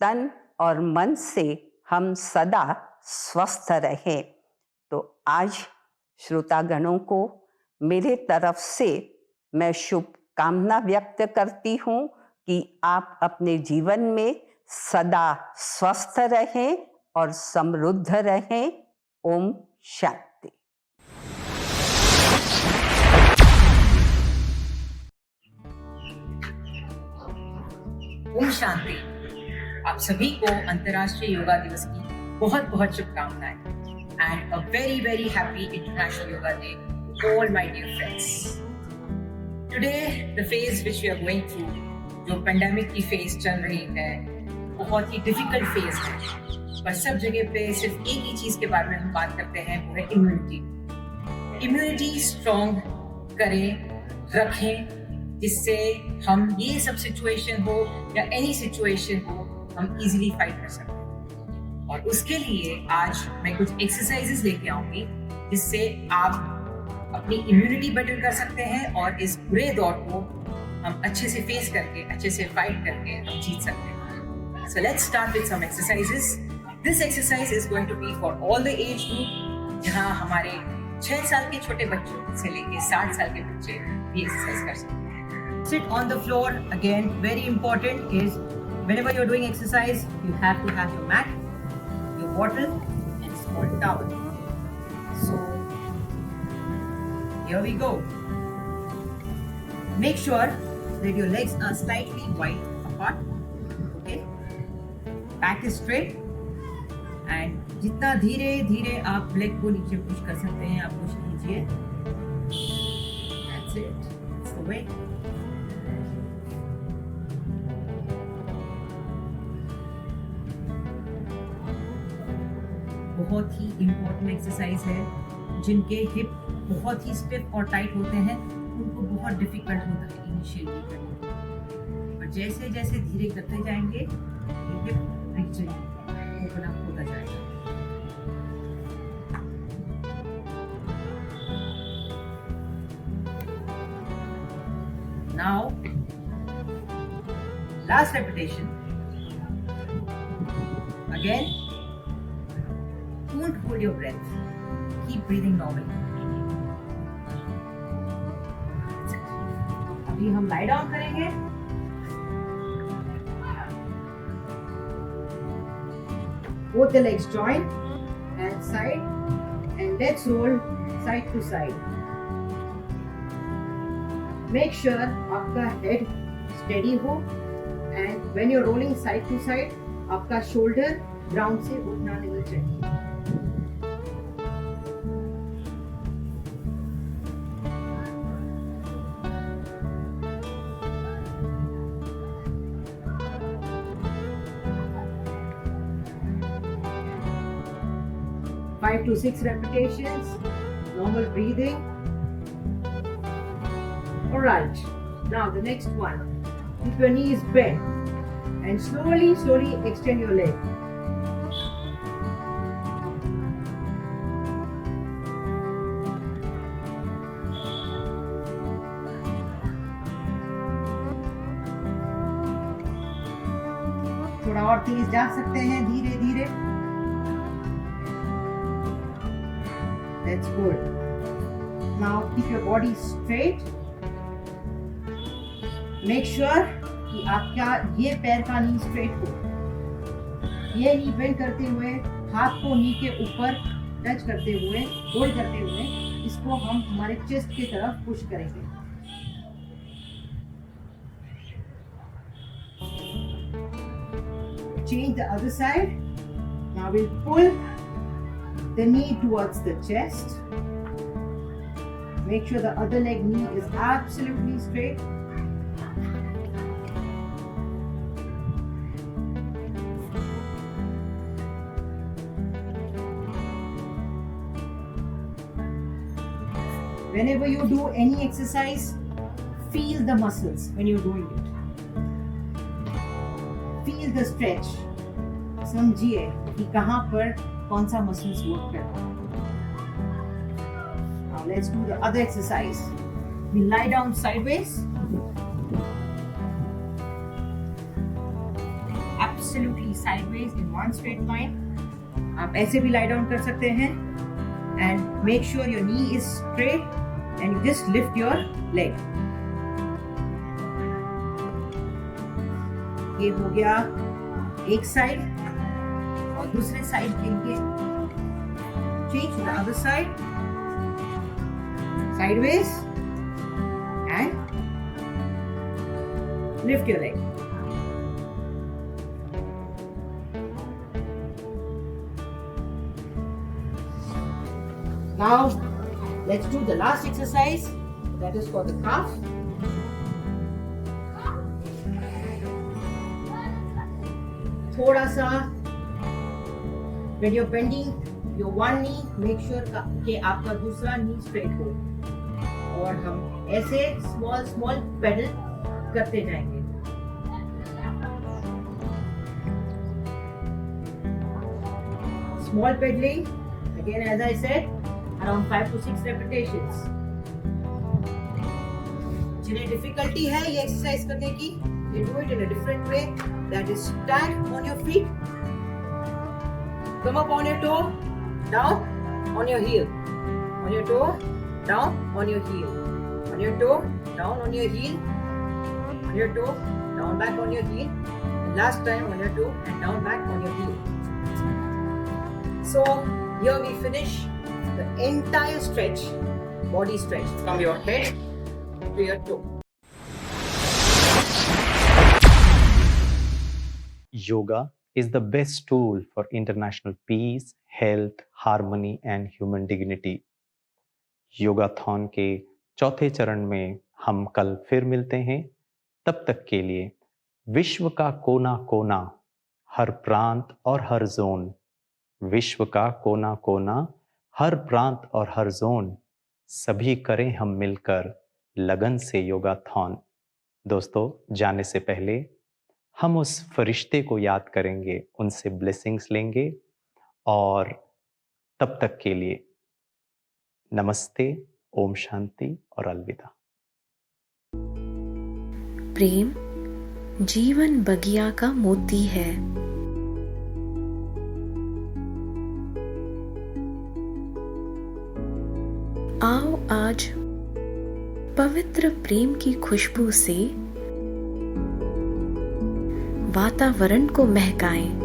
तन और मन से हम सदा स्वस्थ रहें। तो आज श्रोतागणों को मेरे तरफ से मैं शुभकामना व्यक्त करती हूँ कि आप अपने जीवन में सदा स्वस्थ रहें और समृद्ध रहें। ओम शांति। ओम शांति। आप सभी को अंतर्राष्ट्रीय योगा दिवस की बहुत बहुत शुभकामनाएं and a very very happy international yoga day to all my dear friends. Today the phase which we are going through, जो पेंडेमिक की फेज चल रही है, बहुत ही डिफिकल्ट फेज है, पर सब जगह पे सिर्फ एक ही चीज के बारे में हम बात करते हैं, वो है इम्यूनिटी। इम्यूनिटी स्ट्रॉन्ग करें, रखें, जिससे हम ये सब सिचुएशन हो या एनी सिचुएशन हो, हम इजीली फाइट कर सकते हैं। और उसके लिए आज मैं कुछ एक्सरसाइजेस लेके आऊंगी जिससे आप अपनी इम्यूनिटी बेटर कर सकते हैं और इस बुरे दौर को हम अच्छे से फेस करके, अच्छे से फाइट करके हम जीत सकते हैं। So let's start with some exercises. This exercise is going to be for all the age group, जहाँ हमारे 6 साल के छोटे बच्चों से लेके 60 साल के बच्चे भी एक्सरसाइज कर सकते हैं। Sit on the floor. Again, very important is whenever you're doing exercise, you have to have your mat, your bottle, and a small towel. So here we go. Make sure that your legs are slightly wide apart. Okay. Back is straight. And जितना धीरे धीरे आप leg को नीचे push कर सकते हैं, आप पुश कीजिए. That's it. That's the way. बहुत ही इम्पोर्टेंट एक्सरसाइज है। जिनके हिप बहुत ही स्टिफ और टाइट होते हैं, उनको बहुत डिफिकल्ट होता है इनिशियली करने, और जैसे जैसे धीरे करते जाएंगे ये हिप रीजन ओपन अप होता जाएगा। Now last repetition. Again, don't hold your breath. Keep breathing normally. अभी हम lie down करेंगे। Both the legs join and side, and let's roll side to side. Make sure आपका head steady हो, and when you're rolling side to side, आपका shoulder ground से उठना नहीं चाहिए। 5 to 6 repetitions, normal breathing. Alright, now the next one. Keep your knees bent and slowly extend your leg. थोड़ा और तेज जा सकते हैं, धीरे धीरे. That's good. Now keep your body straight. Make sure कि आपका ये पैर का नी स्ट्रेट हो. ये नी बेंड करते हुए, हाथ को नी के ऊपर टच करते हुए, होल्ड करते हुए, इसको हम हमारे चेस्ट की तरफ पुश करेंगे. Change the other side. Now we'll pull the knee towards the chest. Make sure the other leg knee is absolutely straight. Whenever you do any exercise, feel the muscles when you're doing it. Feel the stretch. समझिए कि कहाँ पर कौन सा muscles work कर रहा है. Now let's do the other exercise. We lie down sideways. Absolutely sideways in one straight line. आप ऐसे भी lie down कर सकते हैं. And make sure your knee is straight and you just lift your leg. ये हो गया एक साइड और दूसरे साइड के लिए change to the other side, sideways and lift your leg. Now let's do the last exercise, that is for the calf. थोड़ा सा when you're bending your one knee, make sure कि आपका दूसरा knee straight हो. और हम ऐसे small pedal करते जाएंगे. Small pedaling, again as I said, around 5 to 6 repetitions. जिन्हें difficulty है ये exercise करने की, you do it in a different way. That is, stand on your feet, come up on your toe, down on your heel, on your toe, down on your heel, on your toe, down on your heel, on your toe, down back on your heel, and last time on your toe and down back on your heel. So here we finish the entire stretch, body stretch from your head to your toe. Yoga is the best tool for international peace, health, harmony and human dignity. योगाथॉन के चौथे चरण में हम कल फिर मिलते हैं. तब तक के लिए विश्व का कोना कोना, हर प्रांत और हर जोन, विश्व का कोना कोना, हर प्रांत और हर जोन, सभी करें हम मिलकर लगन से योगाथॉन. दोस्तों, जाने से पहले हम उस फरिश्ते को याद करेंगे, उनसे ब्लेसिंग्स लेंगे और तब तक के लिए नमस्ते, ओम शांति और अलविदा. प्रेम जीवन बगिया का मोती है. आओ आज पवित्र प्रेम की खुशबू से वातावरण को महकाएं.